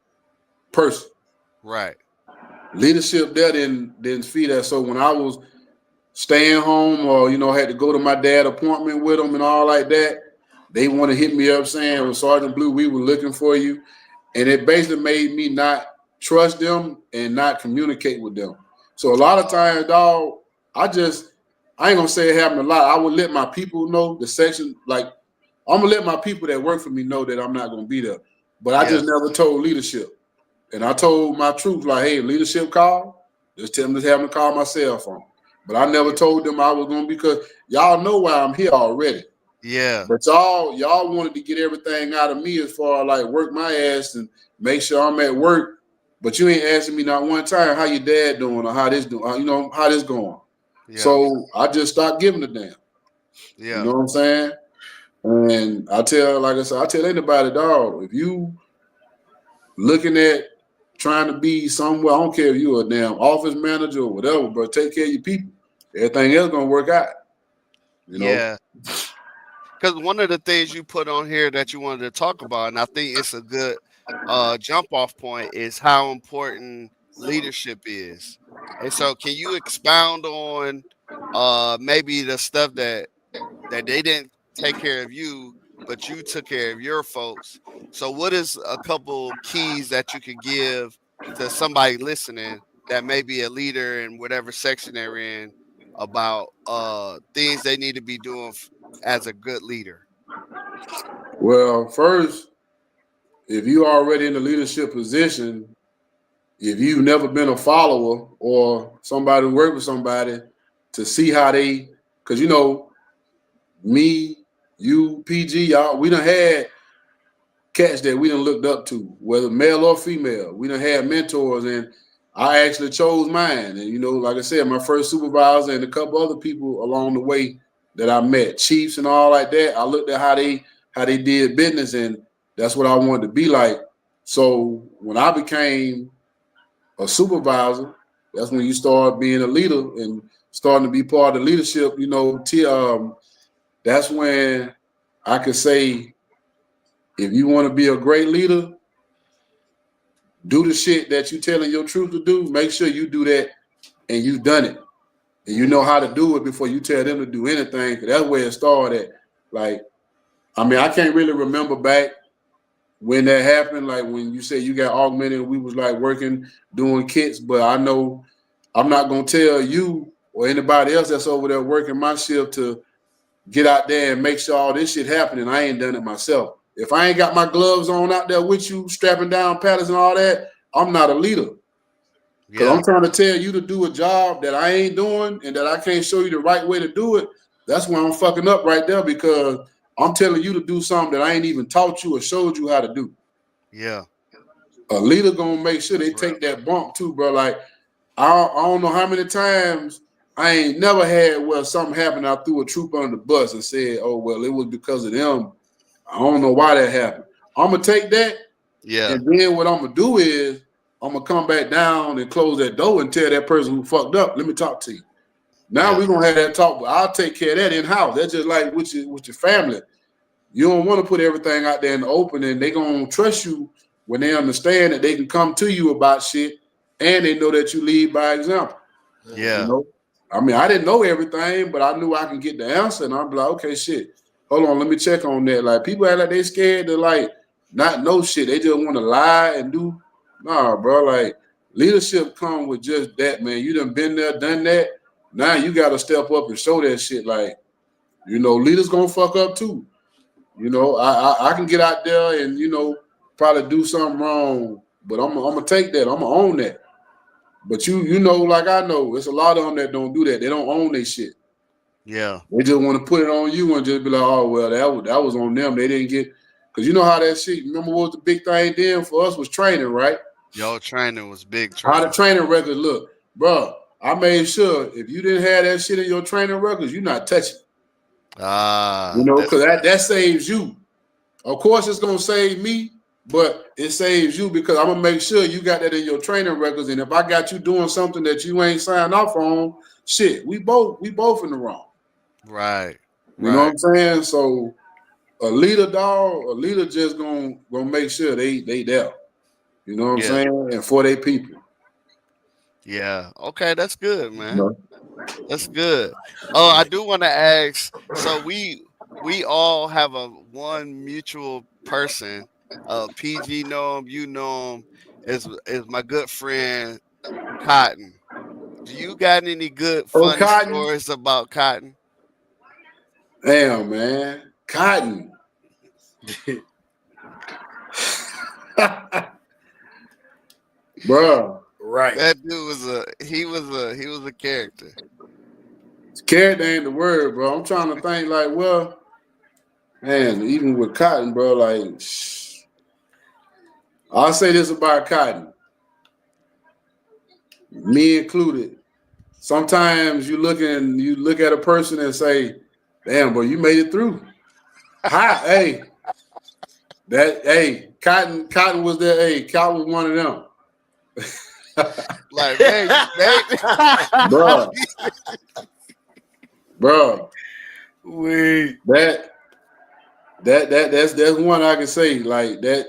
person. Right. Leadership there didn't feed us. So when I was staying home or had to go to my dad's appointment with him and all like that, they want to hit me up saying, well, Sergeant Blue, we were looking for you. And it basically made me not trust them and not communicate with them. So a lot of times, dog, I ain't gonna say it happened a lot. I would let my people know the section, like I'm gonna let my people that work for me know that I'm not gonna be there. But I just never told leadership. And I told my troops, like, hey, leadership call, just tell them to have me call my cell phone. But I never told them I was gonna, because y'all know why I'm here already. Yeah. But y'all wanted to get everything out of me as far as like work my ass and make sure I'm at work. But you ain't asking me not one time how your dad doing or how this doing, how this going. Yeah. So I just stopped giving a damn. Yeah. You know what I'm saying? And like I said, I tell anybody, dog, if you looking at trying to be somewhere, I don't care if you're a damn office manager or whatever, but take care of your people. Everything else gonna work out. You know. Yeah. Because one of the things you put on here that you wanted to talk about, and I think it's a good jump off point, is how important leadership is. And so, can you expound on maybe the stuff that they didn't take care of you, but you took care of your folks? So, what is a couple keys that you could give to somebody listening that may be a leader in whatever section they're in about things they need to be doing as a good leader? Well, first, if you already in the leadership position, if you've never been a follower or somebody who worked with somebody to see how they, because me, you, PG, y'all, we done had cats that we done looked up to, whether male or female. We done had mentors, and I actually chose mine. And like I said, my first supervisor and a couple other people along the way that I met, chiefs and all like that. I looked at how they did business, and that's what I wanted to be like. So when I became a supervisor, that's when you start being a leader and starting to be part of the leadership. That's when I could say, if you want to be a great leader, do the shit that you telling your truth to do. Make sure you do that and you've done it. And you know how to do it before you tell them to do anything. That's where it started. Like, I can't really remember back when that happened, like when you said you got augmented, we was like working, doing kits, but I know I'm not going to tell you or anybody else that's over there working my shift to get out there and make sure all this shit happening. I ain't done it myself. If I ain't got my gloves on out there with you, strapping down pallets and all that, I'm not a leader. Because I'm trying to tell you to do a job that I ain't doing and that I can't show you the right way to do it. That's why I'm fucking up right there, because I'm telling you to do something that I ain't even taught you or showed you how to do. Yeah. A leader gonna make sure they take that bump too, bro. Like, I don't know how many times I ain't never had where something happened. I threw a troop under the bus and said, "Oh well, it was because of them." I don't know why that happened. I'm gonna take that, and then what I'm gonna do is I'm gonna come back down and close that door and tell that person who fucked up, "Let me talk to you." Now we're gonna have that talk, but I'll take care of that in house. That's just like with your family. You don't want to put everything out there in the open, and they gonna trust you when they understand that they can come to you about shit, and they know that you lead by example. Yeah. I didn't know everything, but I knew I can get the answer, and I'm like, okay, shit. Hold on, let me check on that. Like, people act like they scared to like not know shit. They just want to lie and do. Nah, bro. Like, leadership come with just that, man. You done been there, done that. Now you got to step up and show that shit. Like, leaders gonna fuck up too. I can get out there and probably do something wrong, but I'm gonna take that. I'm gonna own that. But like I know, it's a lot of them that don't do that. They don't own their shit. Yeah. They just want to put it on you and just be like, oh well, that was on them. They didn't get, because you know how that shit. Remember what was the big thing then for us was training, right? Yo, training was big. How the training records look, bro. I made sure if you didn't have that shit in your training records, you're not touching. Because that saves you. Of course, it's gonna save me, but it saves you because I'm gonna make sure you got that in your training records. And if I got you doing something that you ain't signed off on, shit, we both in the wrong. Right. You know what I'm saying? So a leader just gonna make sure they there. You know what I'm saying? And for their people. Yeah. Okay, that's good, man. That's good. Oh, I do want to ask. So we all have a one mutual person. PG know him. You know him. Is my good friend Cotton. Do you got any good funny stories about Cotton? Damn, man, Cotton. Bro, right. That dude was a character. Character ain't the word, bro. I'm trying to think like, well, man, even with Cotton, bro, like, I'll say this about Cotton, me included. Sometimes you look at a person and say, damn, bro, you made it through. Hi, hey, Cotton was there. Hey, Cotton was one of them. Like, man, you made Bruh, bruh. We That's one I can say. Like that,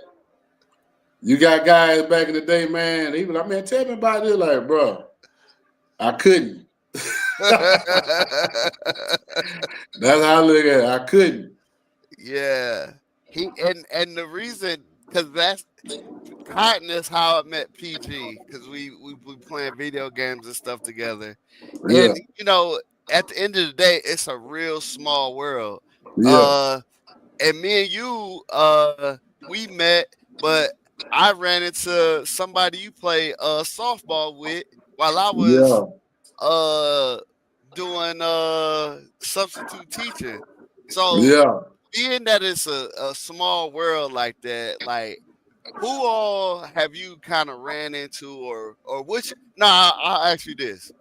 you got guys back in the day, man. He was like, man, tell me about this. Like, bruh, I couldn't. That's how I look at it. I couldn't. Yeah. He and the reason, because that's Cotton is how I met PG, because we playing video games and stuff together. Yeah, And at the end of the day, it's a real small world. yeah, Uh and me and you, we met, but I ran into somebody you play softball with while I was yeah, uh doing substitute teaching. So yeah. being that it's a small world like that, like who all have you kind of ran into, or which? Nah, I'll ask you this: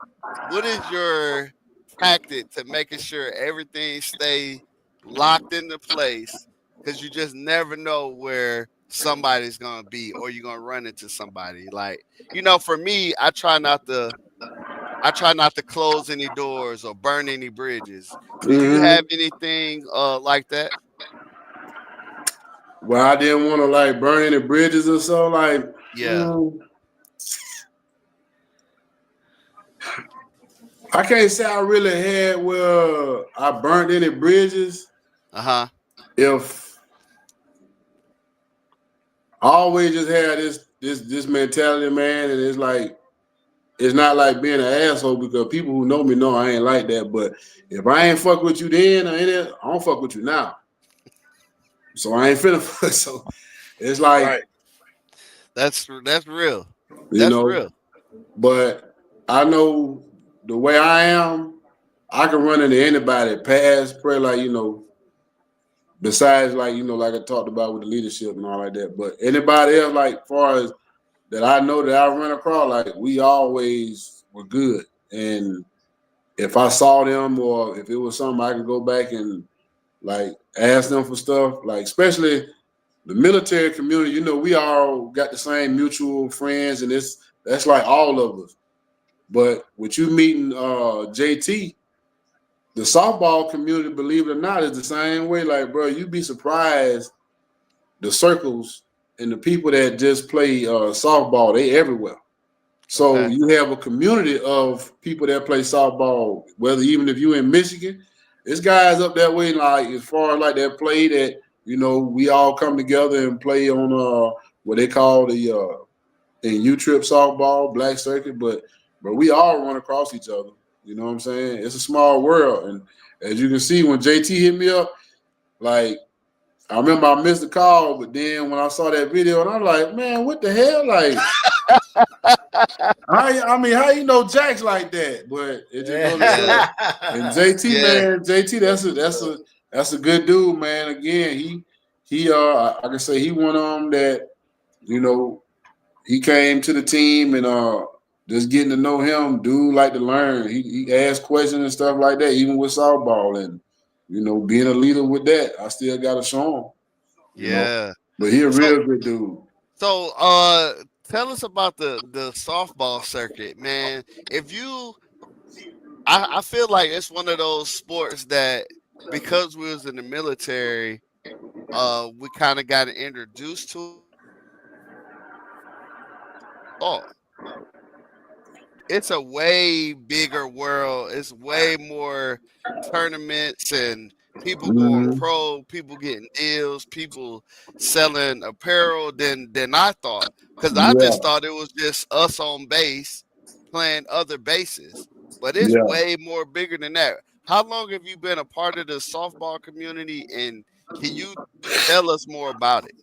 what is your tactic to making sure everything stay locked into place? Because you just never know where somebody's gonna be, or you're gonna run into somebody. Like, for me, I try not to close any doors or burn any bridges. Do you have Mm-hmm. anything like that? Well, I didn't want to like burn any bridges or so. Like, Yeah. mm, I can't say I really had where I burnt any bridges. Uh-huh. If I always just had this mentality, man, and it's like it's not like being an asshole because people who know me know I ain't like that. But if I ain't fuck with you then, I don't fuck with you now. So I ain't finna fuck. So it's like, right. That's real. you That's know, real. but I know the way I am, I can run into anybody, pass, pray, like, besides like, like I talked about with the leadership and all like that. But anybody else, like far as that I know that I run across, like we always were good. And if I saw them or if it was something I could go back and like ask them for stuff, like especially the military community, we all got the same mutual friends and that's like all of us. But with you meeting JT, the softball community, believe it or not, is the same way. Like, bro, you'd be surprised the circles and the people that just play softball, they everywhere. So Okay. you have a community of people that play softball, whether even if you're in Michigan, there's guys up that way, like as far as like that play that, we all come together and play on what they call the in U-Trip softball, black circuit, but we all run across each other. You know what I'm saying? It's a small world. And as you can see, when JT hit me up, like I remember I missed the call, but then when I saw that video, and I'm like, man, what the hell? Like, how you know Jack's like that? But it just goes to Yeah. show. And JT, Yeah. man, JT, that's a good dude, man. Again, he I can say he went on that, you know, he came to the team and just getting to know him, dude like to learn. He asked questions and stuff like that, even with softball and being a leader with that. I still gotta show him, you know. Yeah. But he a So real good dude. so tell us about the softball circuit, man. If you I feel like it's one of those sports that, because we was in the military, we kind of got introduced to it. It's a way bigger world. It's way more tournaments and people going Mm-hmm. pro, people getting deals, people selling apparel than I thought. Because I Yeah, just thought it was just us on base playing other bases. But it's yeah. way more bigger than that. How long have you been a part of the softball community, and can you tell us more about it?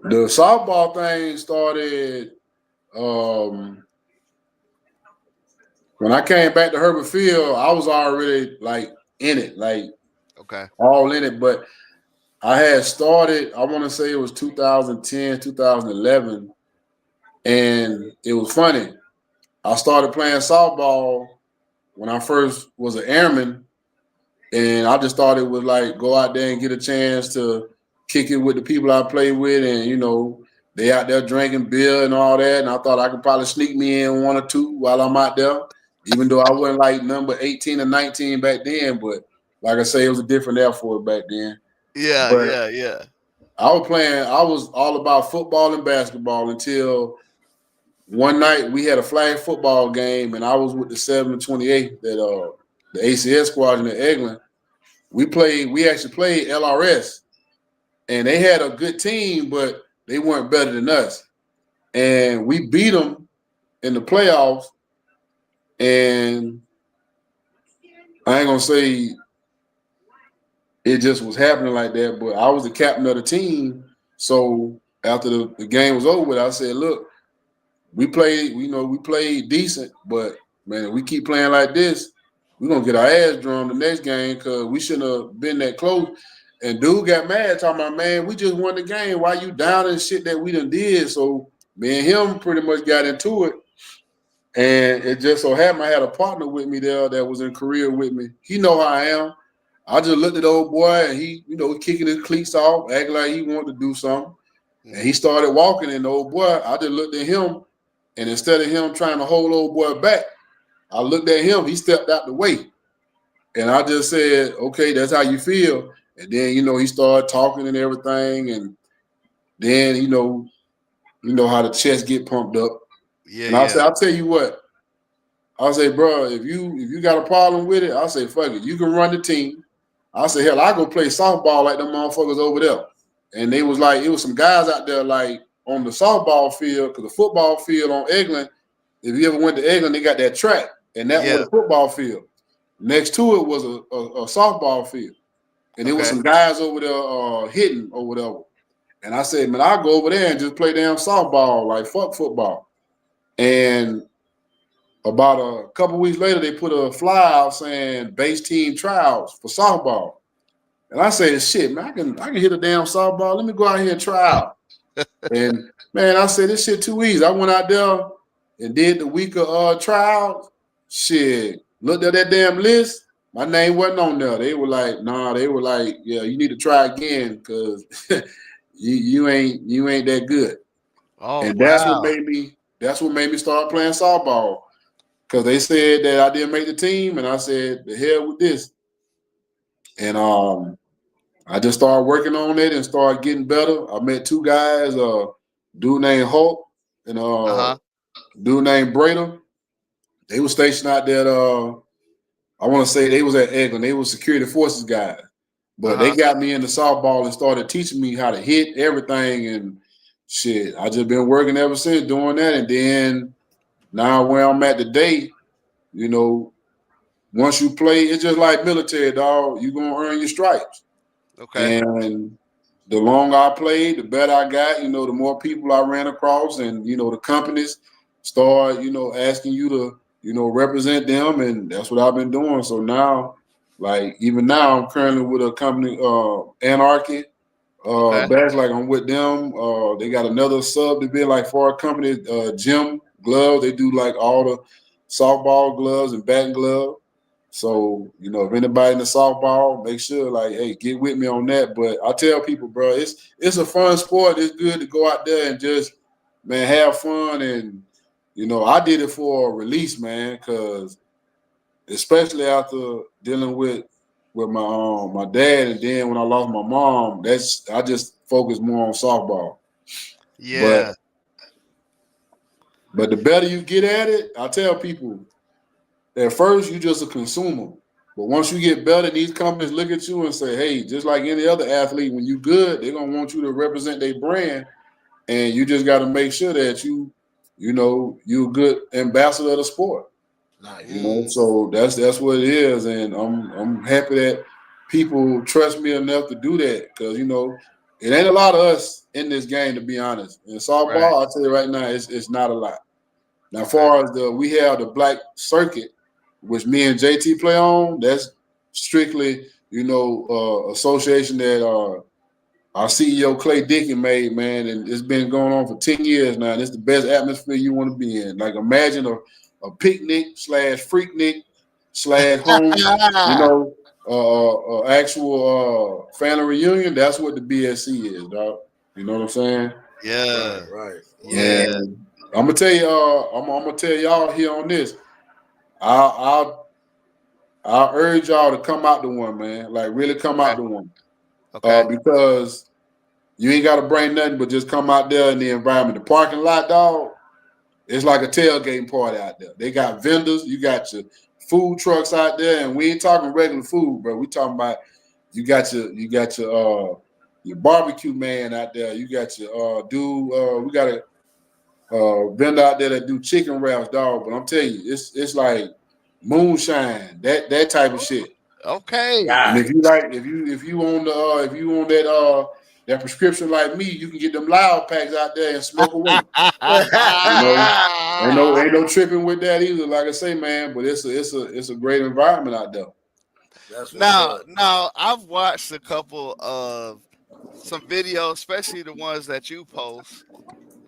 The softball thing started um, when I came back to Herbert Field. I was already like in it, like Okay. all in it. But I had started, I want to say it was 2010, 2011. And it was funny. I started playing softball when I first was an airman. And I just thought it was like go out there and get a chance to kick it with the people I play with, and they out there drinking beer and all that. And I thought I could probably sneak me in one or two while I'm out there, even though I wasn't like number 18 or 19 back then. But like I say, it was a different effort back then. Yeah, But yeah, yeah. I was all about football and basketball until one night we had a flag football game, and I was with the 728 that the ACS squadron at Eglin. We actually played LRS, and they had a good team, but they weren't better than us. And we beat them in the playoffs. And I ain't gonna say it just was happening like that, but I was the captain of the team. So after the game was over with, I said, look, we played decent, but man, if we keep playing like this, we're gonna get our ass drawn the next game because we shouldn't have been that close. And dude got mad talking about, man, we just won the game. Why you down and shit that we done did? So me and him pretty much got into it. And it just so happened I had a partner with me there that was in Korea with me. He know how I am. I just looked at the old boy and he kicking his cleats off, acting like he wanted to do something. And he started walking, and the old boy, I just looked at him, and instead of him trying to hold old boy back, I looked at him, he stepped out the way. And I just said, okay, that's how you feel. And then, he started talking and everything. And then, you know how the chest get pumped up. Yeah, And I yeah. said, I'll tell you what. I say, bro, if you got a problem with it, I say, fuck it. You can run the team. I say, hell, I go play softball like them motherfuckers over there. And they was like, it was some guys out there like on the softball field, because the football field on Eglin, if you ever went to Eglin, they got that track, and that was the football field. Next to it was a softball field. And there was some guys over there hitting or whatever. And I said, man, I'll go over there and just play damn softball, like fuck football. And about a couple weeks later, they put a fly out saying base team tryouts for softball. And I said, shit, man, I can hit a damn softball. Let me go out here and try out. And man, I said, this shit too easy. I went out there and did the week of tryouts. Shit, looked at that damn list. My name wasn't on there. They were like, nah, yeah, you need to try again because you ain't that good. Oh, and wow. that's what made me start playing softball. Because they said that I didn't make the team, and I said, the hell with this. And I just started working on it and started getting better. I met two guys, dude named Hulk and dude named Brader. They were stationed out there I want to say they was at Eglin. They were security forces guys. But they got me into softball and started teaching me how to hit everything. And shit, I just been working ever since doing that. And then now where I'm at today, once you play, it's just like military, dog. You're going to earn your stripes. Okay. And the longer I played, the better I got. The more people I ran across, and the companies start, asking you to, represent them, and that's what I've been doing. So now, like even now, I'm currently with a company, Anarchy. Back like I'm with them. They got another sub to be like for a company, Gym Gloves. They do like all the softball gloves and batting gloves. So, if anybody in the softball, make sure, like, hey, get with me on that. But I tell people, bro, it's a fun sport. It's good to go out there and just, man, have fun. And, I did it for a release, man, because especially after dealing with my dad, and then when I lost my mom, I just focused more on softball. Yeah. But the better you get at it, I tell people, at first, you're just a consumer. But once you get better, these companies look at you and say, hey, just like any other athlete, when you good, they're going to want you to represent their brand. And you just got to make sure that you're a good ambassador of the sport. Nice. So that's what it is. And I'm happy that people trust me enough to do that because, it ain't a lot of us in this game, to be honest. In softball, I'll tell you right now, it's not a lot. Now, as far as we have the black circuit, which me and JT play on, that's strictly, association that our CEO Clay Dickin made, man, and it's been going on for 10 years now. And it's the best atmosphere you want to be in. Like imagine a picnic / freaknik / home, actual family reunion, that's what the BSC is, dog. You know what I'm saying? Yeah. Right. Yeah. And I'm gonna tell you, I'm gonna tell y'all here on this. I'll urge y'all to come out to one, man. Like really come out Okay. to one. Okay. Because you ain't gotta bring nothing but just come out there in the environment. The parking lot, dog, it's like a tailgating party out there. They got vendors, you got your food trucks out there, and we ain't talking regular food, bro. We talking about you got your barbecue man out there. You got your dude. We got a vendor out there that do chicken wraps, dog. But I'm telling you, it's like moonshine, that type of shit. Okay. And Yeah. if you on that prescription like me, you can get them loud packs out there and smoke away. You know, ain't no tripping with that either. Like I say, man, but it's a great environment out there. That's what's Now, up. I've watched a couple of some videos, especially the ones that you post.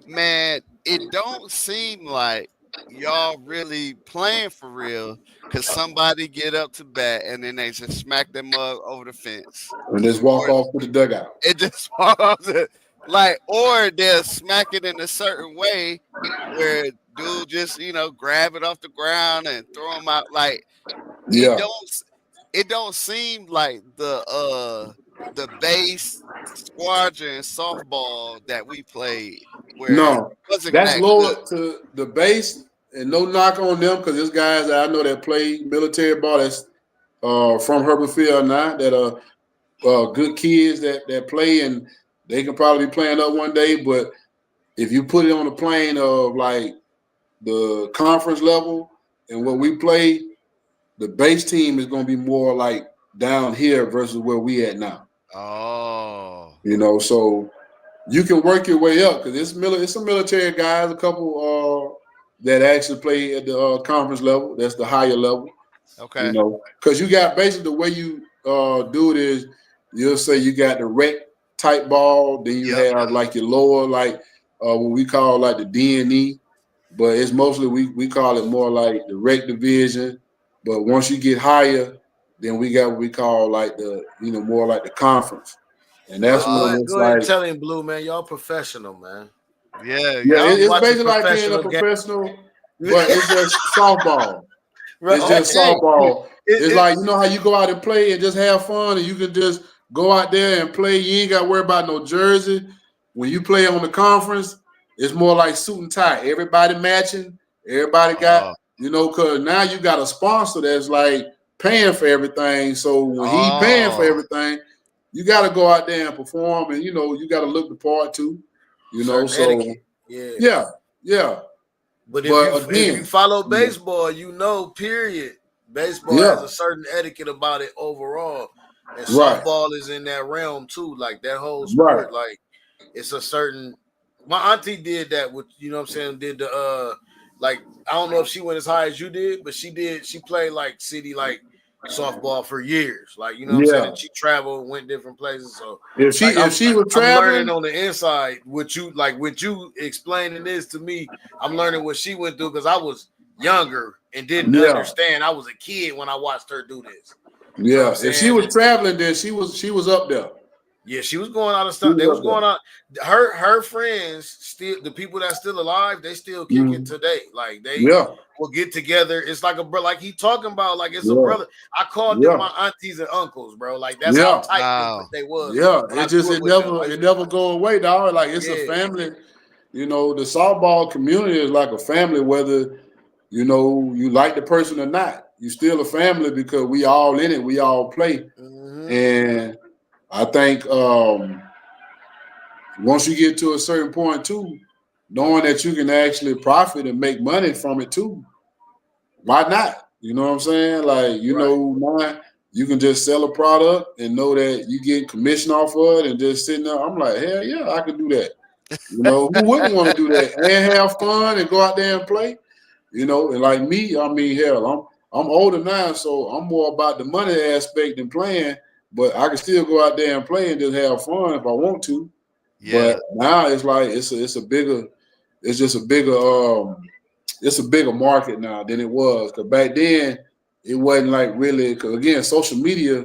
Man, it don't seem like y'all really playing for real because somebody get up to bat and then they just smack their mug over the fence. And just walk Or off with the dugout. it just falls like, or they'll smack it in a certain way where dude just, grab it off the ground and throw them out. Like, it Yeah. don't it don't seem like the base squadron softball that we played where it No, wasn't that's that good. lower to the base, and no knock on them because there's guys that I know that play military ball that's from Herbert Field now that are good kids that play, and they can probably be playing up one day. But if you put it on the plane of like the conference level and what we play, the base team is going to be more like down here versus where we at now. Oh. You know, so you can work your way up because it's some military guys, a couple that actually play at the conference level. That's the higher level. You Okay. know, because you got basically the way you do it is you'll say you got the rec type ball, then you Yep. have like your lower, like what we call like the D&E, but it's mostly we call it more like the rec division. But once you get higher, then we got what we call like the more like the conference, and that's Well, when it's go ahead and like tell him, Blue, man. Y'all professional, man. Yeah, yeah, y'all it's Watching basically like being a professional game. professional, but it's just softball. It's just Okay. softball. It's It, like how you go out and play and just have fun, and you can just go out there and play. You ain't got to worry about no jersey. When you play on the conference, it's more like suit and tie. Everybody matching. Everybody got oh, because now you got a sponsor that's like paying for everything. So when he paying for oh, everything, you got to go out there and perform, and you got to look the part too. certain So etiquette. Yeah. yeah. But if you But follow again, baseball, period. Baseball yeah, has a certain etiquette about it overall. And right, softball is in that realm too. Like that whole right. sport, like it's a certain my auntie did that with what I'm saying, did the like I don't know if she went as high as you did, but she played like city like softball for years. Like, what I'm saying? Yeah. And she traveled, went different places. So If she like if she was I'm learning traveling, on the inside with you explaining this to me. I'm learning what she went through because I was younger and didn't yeah, understand. I was a kid when I watched her do this. You know what yeah. I'm If she saying? was traveling, then she was up there. Yeah, she was going out of She stuff. They was was up there. going out. Her friends still, the people that's still alive, they still kick it Mhm. today. Like they Yeah, will get together. It's like a bro, like he talking about, like it's a yeah, brother. I called them yeah, my aunties and uncles, bro. Like that's how yeah, tight wow. they was yeah. when I It just grew up with them. Like it never go away, dog. Like it's a yeah, family. The softball community is like a family, whether you like the person or not. You still a family because we all in it. We all play, mm-hmm. and I think once you get to a certain point too, knowing that you can actually profit and make money from it too, why not? You know what I'm saying? Like, Right. now you can just sell a product and know that you get commission off of it and just sitting there. I'm like, hell yeah, I can do that. Who wouldn't want to do that and have fun and go out there and play? And like me, I mean, hell, I'm older now, so I'm more about the money aspect than playing, but I can still go out there and play and just have fun if I want to. Yeah. But now it's like it's a bigger, it's just a bigger it's a bigger market now than it was. Cause back then it wasn't like really because again, social media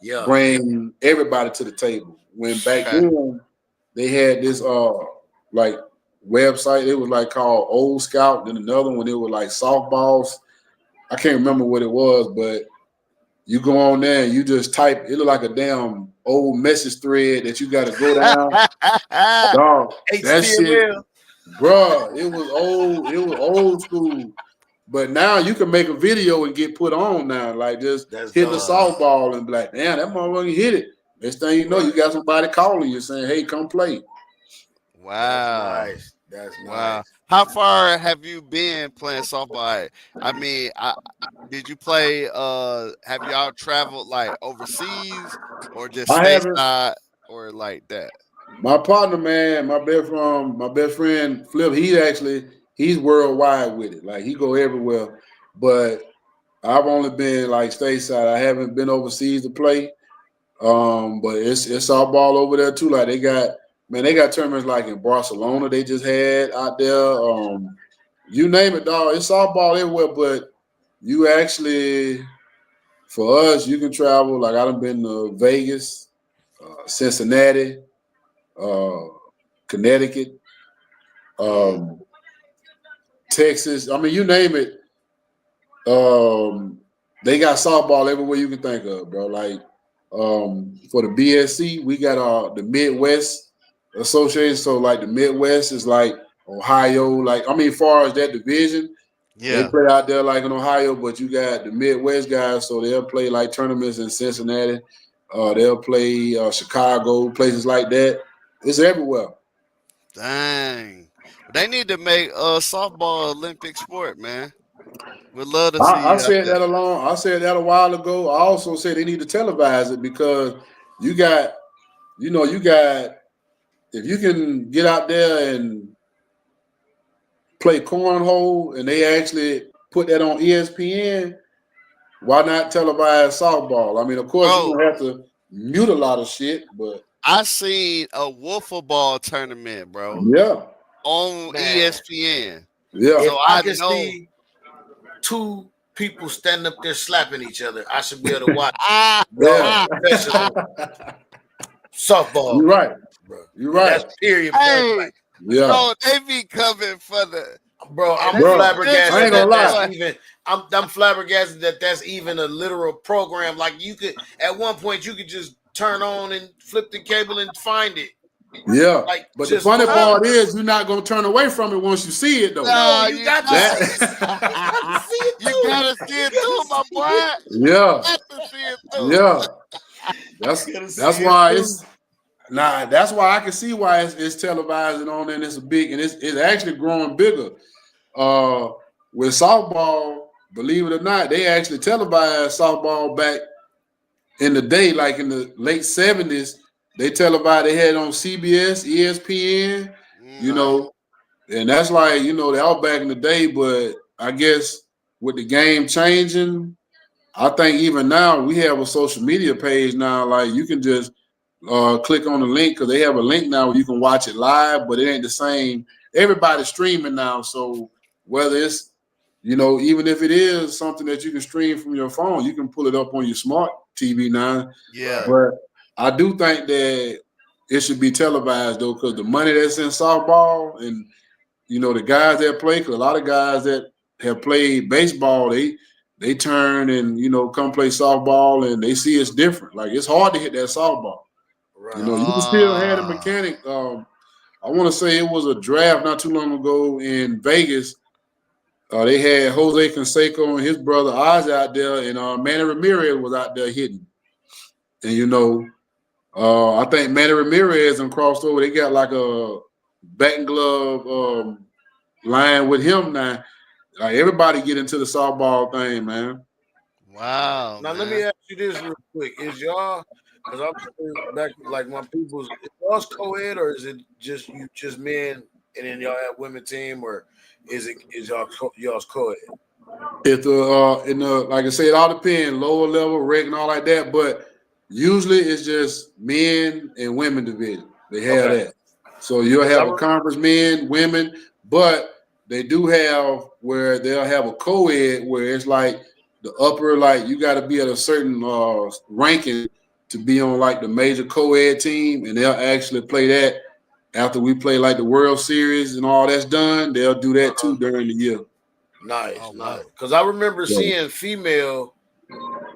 Yeah. bring everybody to the table. When back Okay. then they had this like website, it was like called Old Scout, then another one it was like softballs. I can't remember what it was, but you go on there and you just type. It look like a damn old message thread that you got to go down. Dog, that shit, HTML. bruh. It was old. It was old school. But now you can make a video and get put on now. Like just That's hit the dope. softball and be like, damn, that motherfucker hit it. Next thing you know, you got somebody calling you saying, hey, come play. That's Wow. nice. That's Wow. nice. How far have you been playing softball? I mean, did you play have y'all traveled like overseas or just I haven't. stateside or like that? My partner, man, my best friend Flip, he's worldwide with it. Like he go everywhere. But I've only been like stateside. I haven't been overseas to play. But it's softball over there too. Like they got tournaments like in Barcelona they just had out there. You name it, dog. It's softball everywhere, but you actually for us, you can travel. Like I done been to Vegas, Cincinnati, uh, Connecticut, um, Texas. I mean, you name it. They got softball everywhere you can think of, bro. Like for the BSC, we got the Midwest Association. So like the Midwest is like Ohio. Like I mean, far as that division, they Yeah. play out there like in Ohio. But you got the Midwest guys, so they'll play like tournaments in Cincinnati. They'll play Chicago, places like that. It's everywhere. Dang. They need to make softball Olympic sport, man. We'd love to see I you out said there. that I said that a while ago. I also said they need to televise it because you got, you got if you can get out there and play cornhole and they actually put that on ESPN, why not televise softball? I mean, of course you're Bro, gonna have to mute a lot of shit, but I seen a wiffle ball tournament, bro, yeah, on Man, ESPN. yeah, if So I I can know. see two people standing up there slapping each other, I should be able to watch Ah, yeah. y'all professional softball You're game, right. bro. You're And right. that's period point hey, blank. Yeah, bro, they be coming for the. Bro, And I'm they be bro. I jiggling ain't flabbergasted gonna that that that's lie. boy. even. I'm flabbergasted that that's even a literal program. Like you could, at one point, you could just turn on and flip the cable and find it. Yeah, Like but the just funny for Huh? part is you're not gonna turn away from it once you see it though. no, Nah, you you got to got. see it. You got to That see it You too. gotta see You it got too, to my see boy. it. yeah, Got to see it too. yeah. That's You got to that's see it why too. that's why I can see why it's televised and on there and it's a big and it's actually growing bigger. Uh with softball, believe it or not, they actually televised softball back in the day, like in the late 70s. They televised they had it on CBS, ESPN, you Mm. know, and that's like, that was back in the day, but I guess with the game changing, I think even now we have a social media page now. Like you can just click on the link because they have a link now where you can watch it live, but it ain't the same. Everybody's streaming now, so whether it's even if it is something that you can stream from your phone, you can pull it up on your smart TV now. Yeah. Right. But I do think that it should be televised though, because the money that's in softball and the guys that play, because a lot of guys that have played baseball, they turn and come play softball and they see it's different. Like it's hard to hit that softball. Right. You can still have a Ah. mechanic. I want to say it was a draft not too long ago in Vegas. They had Jose Canseco and his brother Oz out there, and Manny Ramirez was out there hitting. And I think Manny Ramirez and crossed over. They got like a batting glove line with him now. Like everybody get into the softball thing, man. Wow, Now let me man. ask you this real quick: is y'all? Because I'm back like my people's. Is y'all's co-ed or is it just you, just men, and then y'all have women team, or is y'all's co-ed? If like I said, it all depends, lower level, rec and all like that. But usually it's just men and women division. They have Okay, that. So you'll because have a conference men, women, but they do have where they'll have a co-ed where it's like the upper, like you got to be at a certain ranking to be on like the major co-ed team, and they'll actually play that after we play like the World Series and all that's done. They'll do that too during the year. Nice, Oh, nice. wow. Because I remember seeing female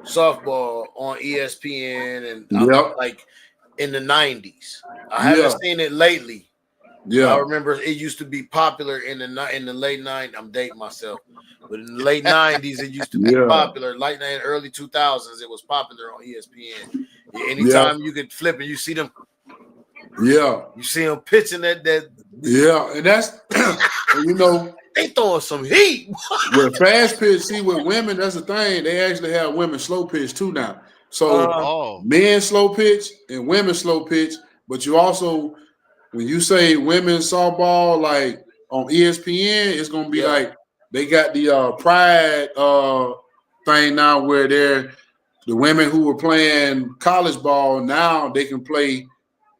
softball on ESPN and like in the 90s. I haven't seen it lately. Yeah, I remember it used to be popular in the late 90s. I'm dating myself, but in the late 90s it used to be popular. Late early 2000s it was popular on ESPN. Anytime you could flip and you see them. Yeah, you see them pitching that. Yeah, and that's you know. They throwing some heat. With fast pitch, see with women, that's the thing. They actually have women slow pitch too now. So men slow pitch and women slow pitch. But you also, when you say women's softball, like on ESPN, it's gonna be like they got the pride thing now where they're the women who were playing college ball now they can play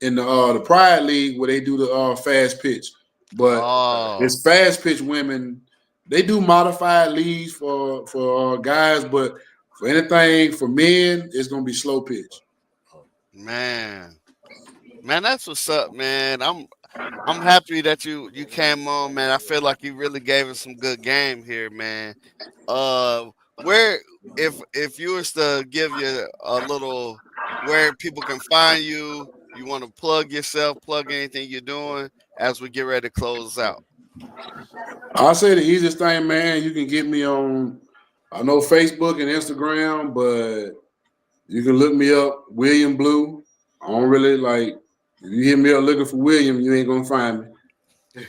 in the pride league where they do the fast pitch. But it's fast pitch women. They do modified leagues for guys, but for anything for men, it's gonna be slow pitch. Man, that's what's up, man. I'm happy that you came on, man. I feel like you really gave us some good game here, man. Where if you was to give you a little where people can find you, you want to plug yourself, plug anything you're doing as we get ready to close out. I'll say the easiest thing, man, you can get me on, I know Facebook and Instagram, but you can look me up, William Blue. I don't really like, if you hit me up looking for William, you ain't gonna find me.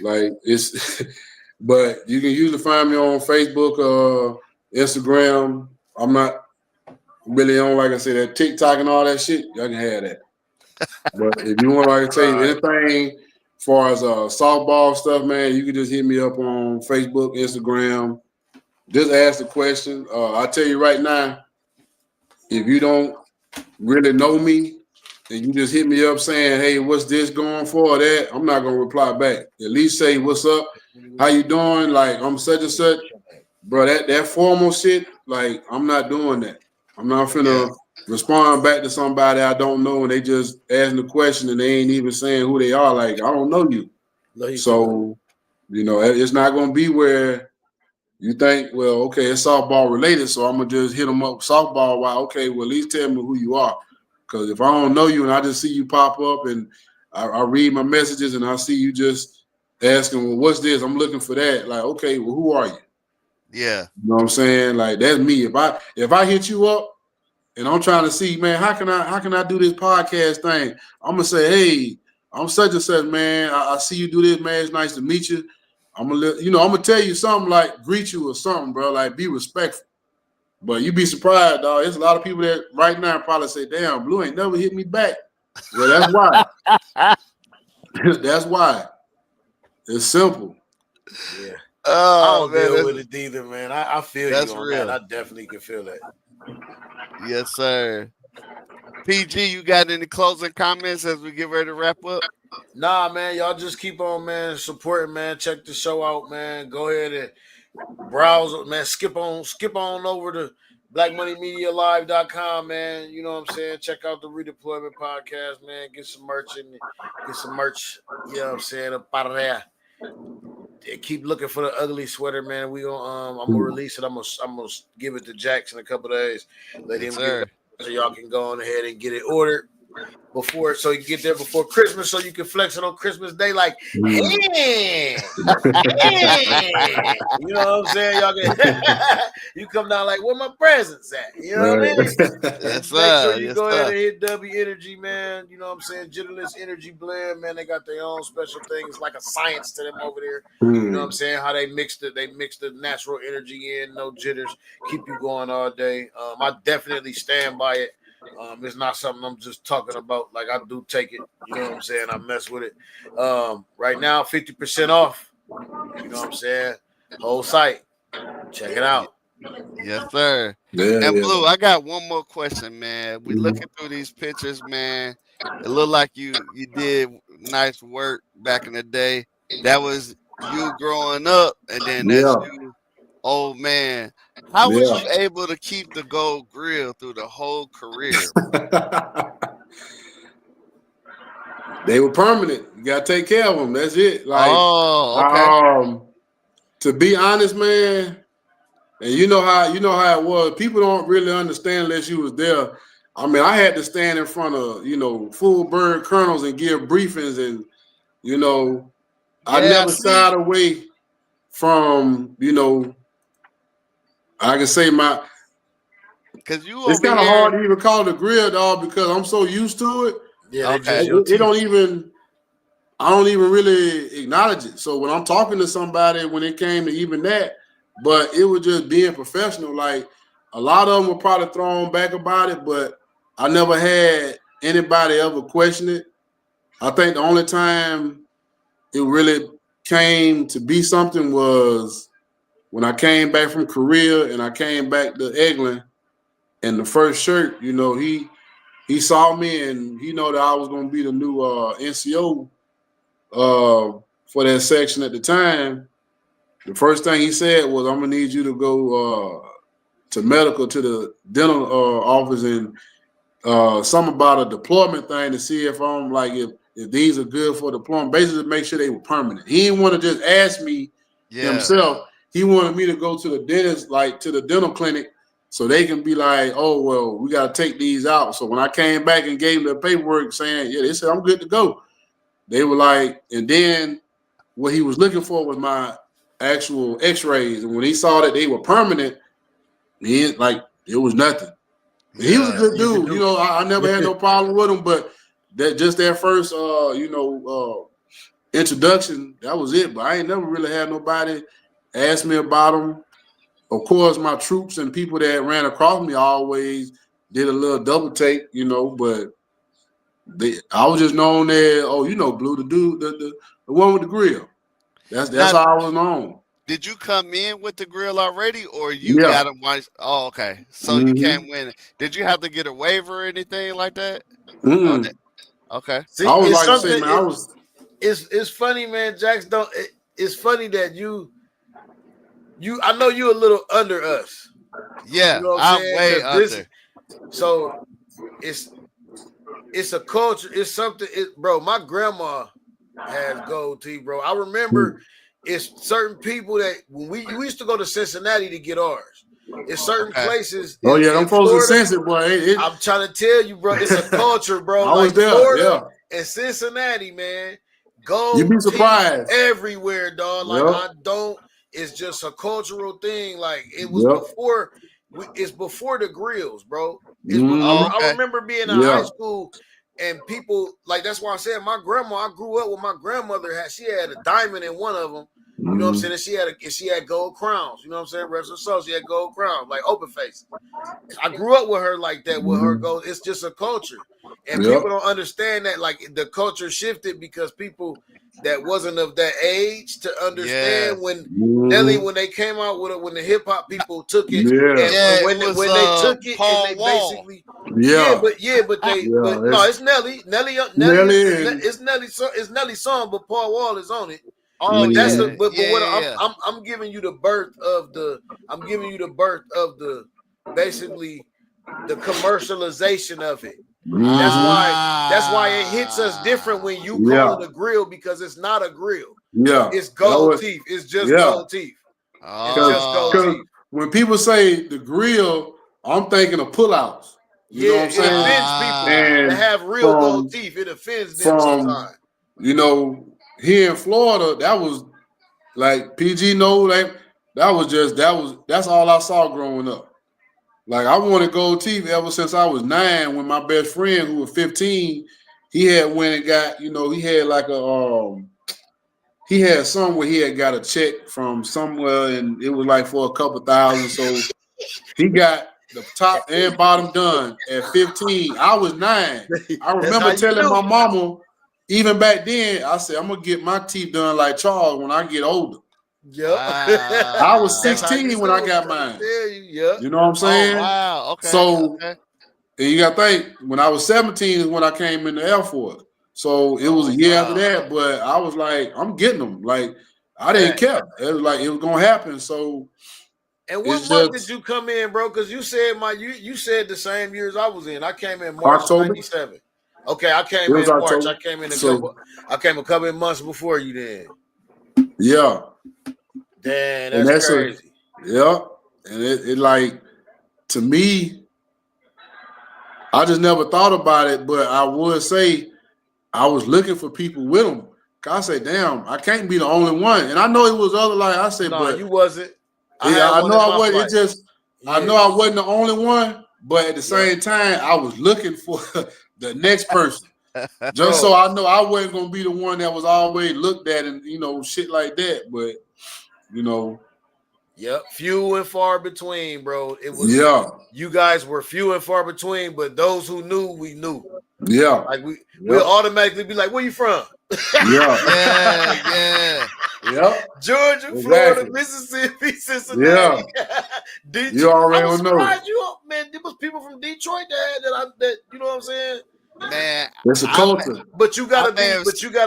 Like it's, but you can usually find me on Facebook, Instagram. I'm not really on, like I said, that TikTok and all that shit. Y'all can have that. But if you want, like I tell you anything, as far as softball stuff, man, you can just hit me up on Facebook, Instagram. Just ask the question. I'll tell you right now, if you don't really know me and you just hit me up saying, hey, what's this going for or that, I'm not going to reply back. At least say, what's up? How you doing? Like, I'm such and such. Bro, that formal shit, like, I'm not doing that. I'm not finna respond back to somebody I don't know and they just asking the question and they ain't even saying who they are. Like, I don't know you. So, you know, it's not going to be where you think, well, okay, it's softball related, so I'm going to just hit them up softball. Why? Okay, well, at least tell me who you are. Because if I don't know you and I just see you pop up and I read my messages and I see you just asking, well, what's this? I'm looking for that. Like, okay, well, who are you? Yeah. You know what I'm saying? Like, that's me. If I hit you up, and I'm trying to see, man, how can I do this podcast thing? I'm gonna say, hey, I'm such and such, man. I see you do this, man. It's nice to meet you. I'm gonna tell you something like greet you or something, bro. Like be respectful. But you be surprised, dog. There's a lot of people that right now probably say, damn, Blue ain't never hit me back. Well, that's why. That's why. It's simple. Yeah. Oh, I don't deal with it either, man. I feel that's you on real. that. I definitely can feel that. Yes, sir. PG, you got any closing comments as we get ready to wrap up? Nah, man. Y'all just keep on, man, supporting, man. Check the show out, man. Go ahead and browse, man. Skip on over to blackmoneymedialive.com, man. You know what I'm saying? Check out the Redeployment Podcast, man. Get some merch. You know what I'm saying? Up out of there. Keep looking for the ugly sweater, man. We gonna I'm gonna release it. I'm gonna give it to Jackson in a couple days. Let him get it so y'all can go on ahead and get it ordered before, so you get there before Christmas, so you can flex it on Christmas Day. Like, hey. You know what I'm saying? Y'all can you come down like, where my presents at? You know what I mean? Yes, Make sure you go ahead and hit W Energy, man. You know what I'm saying? Jittlerless Energy Blend, man. They got their own special things, like a science to them over there. You know what I'm saying? How they mix the natural energy in, no jitters, keep you going all day. I definitely stand by it. It's not something I'm just talking about. Like, I do take it. You know what I'm saying? I mess with it. Right now, 50% off. You know what I'm saying? Whole site. Check it out. Yes, sir. And Blue, I got one more question, man. We looking through these pictures, man. It looked like you did nice work back in the day. That was you growing up, and then that's you old man. How was Yeah. you able to keep the gold grill through the whole career? They were permanent. You gotta take care of them. That's it. Like, Oh, okay. to be honest, man, and you know how it was. People don't really understand unless you was there. I mean, I had to stand in front of full bird colonels and give briefings, and I Yeah, I never shied see. away from I can say my. Cause you It's over kind of hard here. to even call it a grill dog because I'm so used to it. Yeah, they Okay. just your It teeth. don't even. I don't even really acknowledge it. So when I'm talking to somebody, when it came to even that, but it was just being professional. Like a lot of them were probably thrown back about it, but I never had anybody ever question it. I think the only time it really came to be something was when I came back from Korea and I came back to Eglin, and the first shirt, he saw me and he know that I was gonna be the new NCO for that section at the time. The first thing he said was, "I'm gonna need you to go to medical to the dental office and something about a deployment thing to see if I'm like if these are good for deployment. Basically, to make sure they were permanent. He didn't want to just ask me Yeah. himself. He wanted me to go to the dentist, like to the dental clinic, so they can be like, oh well, we got to take these out. So when I came back and gave them the paperwork saying, yeah, they said I'm good to go. They were like, and then what he was looking for was my actual X-rays, and when he saw that they were permanent, he like it was nothing. He was a Yeah. good Easy dude. do. I never had no problem with him, but that first introduction, that was it. But I ain't never really had nobody ask me about him. Of course, my troops and people that ran across me always did a little double take, but I was just known as, Blue, the dude, the one with the grill. That's Now, how I was known. did you come in with the grill already, or you Yeah. got him once? Oh, okay. So you Mm-hmm. came in. Did you have to get a waiver or anything like that? Oh, Mm-mm. okay. See, I always it's like to say, something. man, I was. It's funny, man. Jax don't. It's funny that I know you a little under us. You Yeah, know what I'm I'm saying? way Because this, under. so it's it's a culture. It's something. Bro, my grandma has gold teeth, bro. I remember it's certain people that when we used to go to Cincinnati to get ours. It's certain Okay. places Oh yeah, in them folks are Florida. sensitive, boy. I'm trying to tell you, bro. It's a culture, bro. I was Like there. Florida Yeah, and Cincinnati, man. you'd be Gold teeth surprised. everywhere, dog. Like Yep. I don't. It's just a cultural thing. Like it was Yep. before. It's before the grills, bro. It's Oh, Mm-hmm. I okay. remember being in high Yeah. school and people like that's why I said my grandma. I grew up with my grandmother. She had a diamond in one of them. You know what I'm saying? And she had gold crowns. You know what I'm saying? Rest of soul. She had gold crowns, like open face. I grew up with her like that. With her Mm-hmm. gold, it's just a culture, and Yep. people don't understand that. Like the culture shifted because people that wasn't of that age to understand Yes. when Nelly Mm-hmm. when they came out with it, when the hip hop people took it, Yeah. and Yeah, it was when they took it and Paul they Wall. basically Yeah. but Yeah. no, It's it's Nelly Nelly and it's Nelly's song, but Paul Wall is on it. Oh But that's the yeah, mm-hmm. but yeah, what yeah, yeah. I'm giving you the birth of the basically the commercialization of it. That's Mm-hmm. why it hits us different when Ah. you call Yeah. it a grill because it's not a grill. Yeah. It's That gold was teeth. It's just yeah. gold teeth. It's just gold Because Oh. teeth. when people say the grill, I'm thinking of pullouts. You Yeah, know what I'm it saying? offends people Ah. that And have real gold from teeth. It offends them from sometimes. here in Florida, that was like PG know like that's all I saw growing up. Like I wanted gold teeth ever since I was 9. When my best friend, who was 15, he had went and got he had like he had somewhere he had got a check from somewhere and it was like for a couple thousand. So he got the top and bottom done at 15. I was 9. I That's how remember you telling do. my mama, even back then, I said, I'm gonna get my teeth done like Charles when I get older. Yep. I was That's how you 16 when I do. I'm got trying to mine. tell you. Yep. You know what I'm Oh saying? wow. Okay. So Okay. and you gotta think, when I was 17 is when I came in the Air Force. So it was a Oh year after wow. that, but I was like, I'm getting them. Like I didn't Fact. care. It was like it was gonna happen. So And what It's month just did you come in, bro? Because you said you said the same years I was in. I came in March October. '97. Okay, I came It was in March. October. I came in So a couple of months before you then. yeah, Damn, and that's that's a crazy. yeah, and it like to me, I just never thought about it, but I would say I was looking for people with them. I say, damn, I can't be the only one, and I know it was other like I said, No, but you wasn't. I yeah, had I one know in I my wasn't. flight. It just I Yeah. know I wasn't the only one, but at the Yeah. same time, I was looking for the next person. Just Bro. so I know I wasn't gonna be the one that was always looked at and shit like that. But Yep, few and far between, bro. It was you guys were few and far between, but those who knew, we knew. Yeah. Like we'll automatically be like, where you from? Yeah. Georgia, Exactly. Florida, Mississippi, Cincinnati. Detroit. You already I was know. surprised man. There was people from Detroit that you know what I'm saying? Man, it's a culture. But you gotta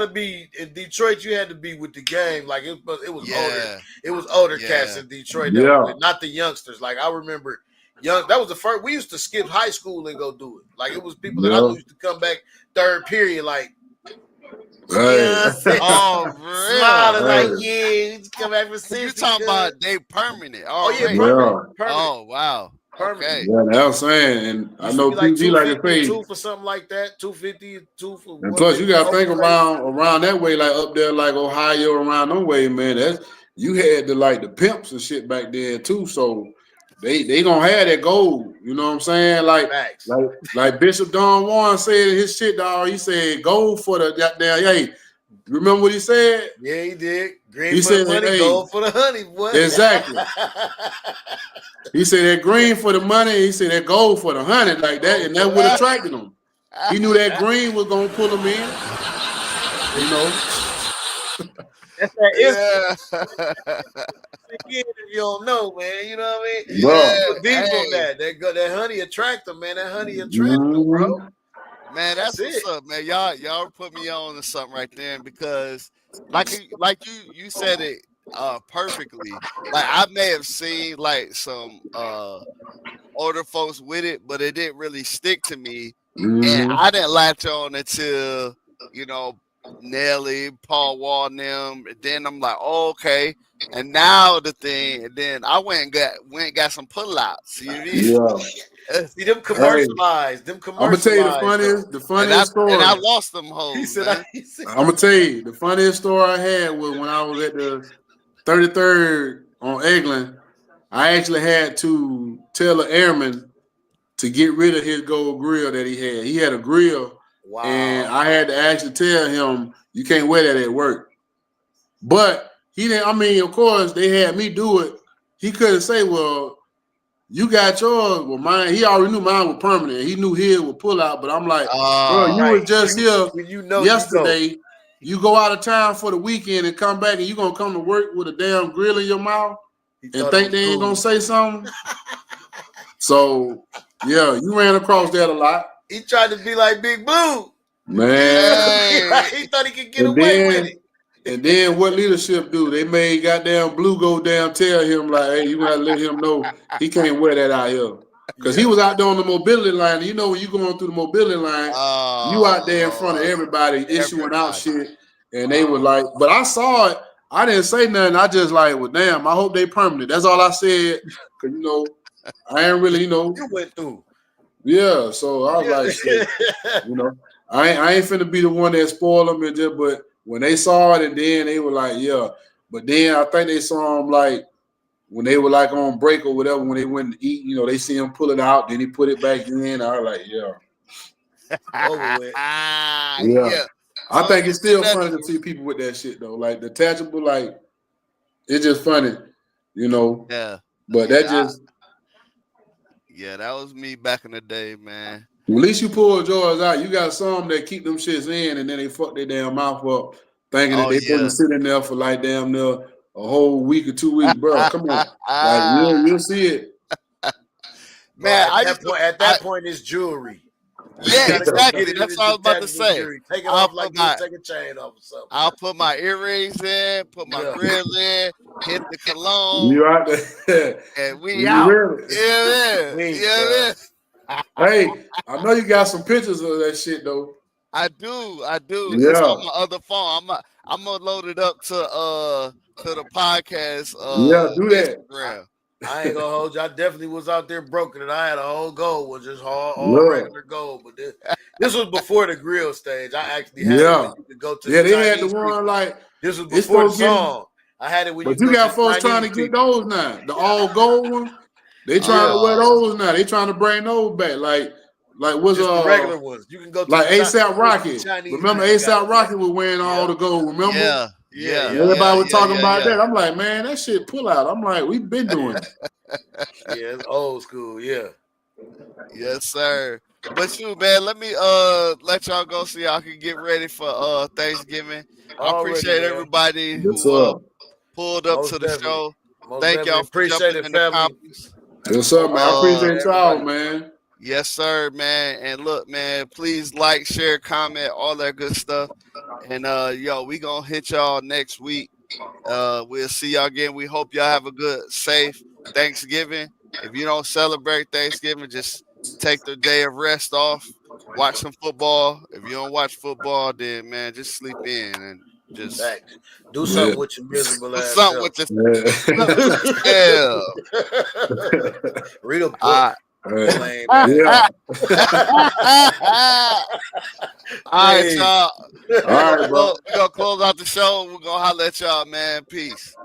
be in Detroit. You had to be with the game. Like it was older. It was older cats in Detroit that were with, not the youngsters. Like I remember that was the first. We used to skip high school and go do it. Like it was people that I knew used to come back third period. Like, oh, smiling like, yeah, come back for you talking about they permanent? Permanent. Oh, wow. Okay. Yeah, that's what I'm saying. And I know like PG like to say two for something like that, 250, 2 for. And plus, you got to think around that way, like up there, like Ohio, around that way, man. You had the pimps and shit back then too. So they gonna have that gold. You know what I'm saying? Like Bishop Don Juan said in his shit, dog. He said, "Gold for the goddamn." Hey, remember what he said? Yeah, he did. Green for the money, gold for the honey. What? Exactly. He said that green for the money. He said that gold for the honey, like that, and that would attracted him. He knew that green was gonna pull him in. That's that if you don't know, man. You know what I mean? Bro. Deep on that. That honey attract them, man. That honey attract them, bro. Man, that's what's up, man. Y'all put me on to something right there because like you said it perfectly. Like I may have seen like some older folks with it, but it didn't really stick to me. And I didn't latch on until, Nelly, Paul Wall, and them. And then I'm like, oh, okay. And now the thing, and then I went and got some pullouts. Yeah. See them commercialized. I'm gonna tell you the funniest story. And I lost them hoes. I'm gonna tell you the funniest story I had was when I was at the 33rd on Eglin. I actually had to tell an airman to get rid of his gold grill that he had. He had a grill, and I had to actually tell him you can't wear that at work. But he didn't. I mean, of course, they had me do it. He couldn't say, "Well, you got yours." Well, mine. He already knew mine was permanent. He knew his would pull out. But I'm like, bro, you were just here yesterday. You go out of town for the weekend and come back, and you gonna come to work with a damn grill in your mouth and think they ain't gonna say something. So, yeah, you ran across that a lot. He tried to be like Big Blue. Man. He thought he could get away with it. And then what leadership do? They made goddamn Blue go down tell him, like, hey, you gotta let him know he can't wear that out here. Because he was out there on the mobility line. And when you going through the mobility line, you out there in front of everybody issuing out shit. And they were like, but I saw it. I didn't say nothing. I just like, well, damn, I hope they permanent. That's all I said. Because, I ain't really, You went through. Yeah, so I was like, shit, I ain't finna be the one that spoiled them. But when they saw it and then they were like, yeah. But then I think they saw him like, when they were like on break or whatever, when they went to eat, they see him pull it out, then he put it back in. I was like, yeah. Over with. Yeah. I think it's still funny to see people with that shit though. Like detachable, like it's just funny, Yeah. But that was me back in the day, man. Well, at least you pulled yours out. You got some that keep them shits in and then they fuck their damn mouth up, thinking that they supposed to sit in there for like damn near a whole week or 2 weeks, bro. Come on, like you'll see it, man. At that point, it's jewelry. Yeah, Gotta go exactly. get That's it what I was about to detachable say. jewelry. Take it I'll off put like you my take a chain off or something. I'll put my earrings in, put my Yeah. grill in, hit the cologne, You out there? and we You out. really? Yeah, Sweet, yeah. Hey, I know you got some pictures of that shit though. I do. It's Yeah, on my other phone. I'm gonna load it up to the podcast yeah, do that. Instagram. I ain't gonna hold you. I definitely was out there broken, and I had a whole gold, was just all Look, regular gold. But this was before the grill stage. I actually had it yeah, when you could go to the yeah. They had the Chinese one people. like This was it's before the folks getting, song. I had it when you but could you go to got the folks trying Chinese to get people. those now. The all gold one. They trying to wear Yeah. those now. They trying to bring those back. Like was Just the regular ones. You can go to like the ASAP Chinese Rocky. people Remember got ASAP it. Yeah. Rocky was wearing all the gold. Remember? Yeah. Yeah. Yeah. Everybody was talking Yeah. about that. I'm like, man, that shit pull out. I'm like, we've been doing it. Yeah, it's old school. Yeah. Yes, sir. But shoot, man, let me let y'all go so y'all can get ready for Thanksgiving. I Already, appreciate man. everybody Yes, who sir. pulled up Most to the definitely. show. Most Thank definitely. y'all for Appreciate jumping it, in the family. comments. Yes, sir, man. I appreciate y'all, Everybody. man. Yes, sir, man. And look, man, please like, share, comment, all that good stuff. And yo, we gonna hit y'all next week. We'll see y'all again. We hope y'all have a good, safe Thanksgiving. If you don't celebrate Thanksgiving, just take the day of rest off. Watch some football. If you don't watch football, then man, just sleep in and just Facts. Do Yeah. something with your miserable do ass something self. with Yeah. yourself. Read a book. All Lame right. Yeah. All right, Hey. y'all. All right, bro. We're gonna close out the show. We're gonna holler at y'all, man. Peace.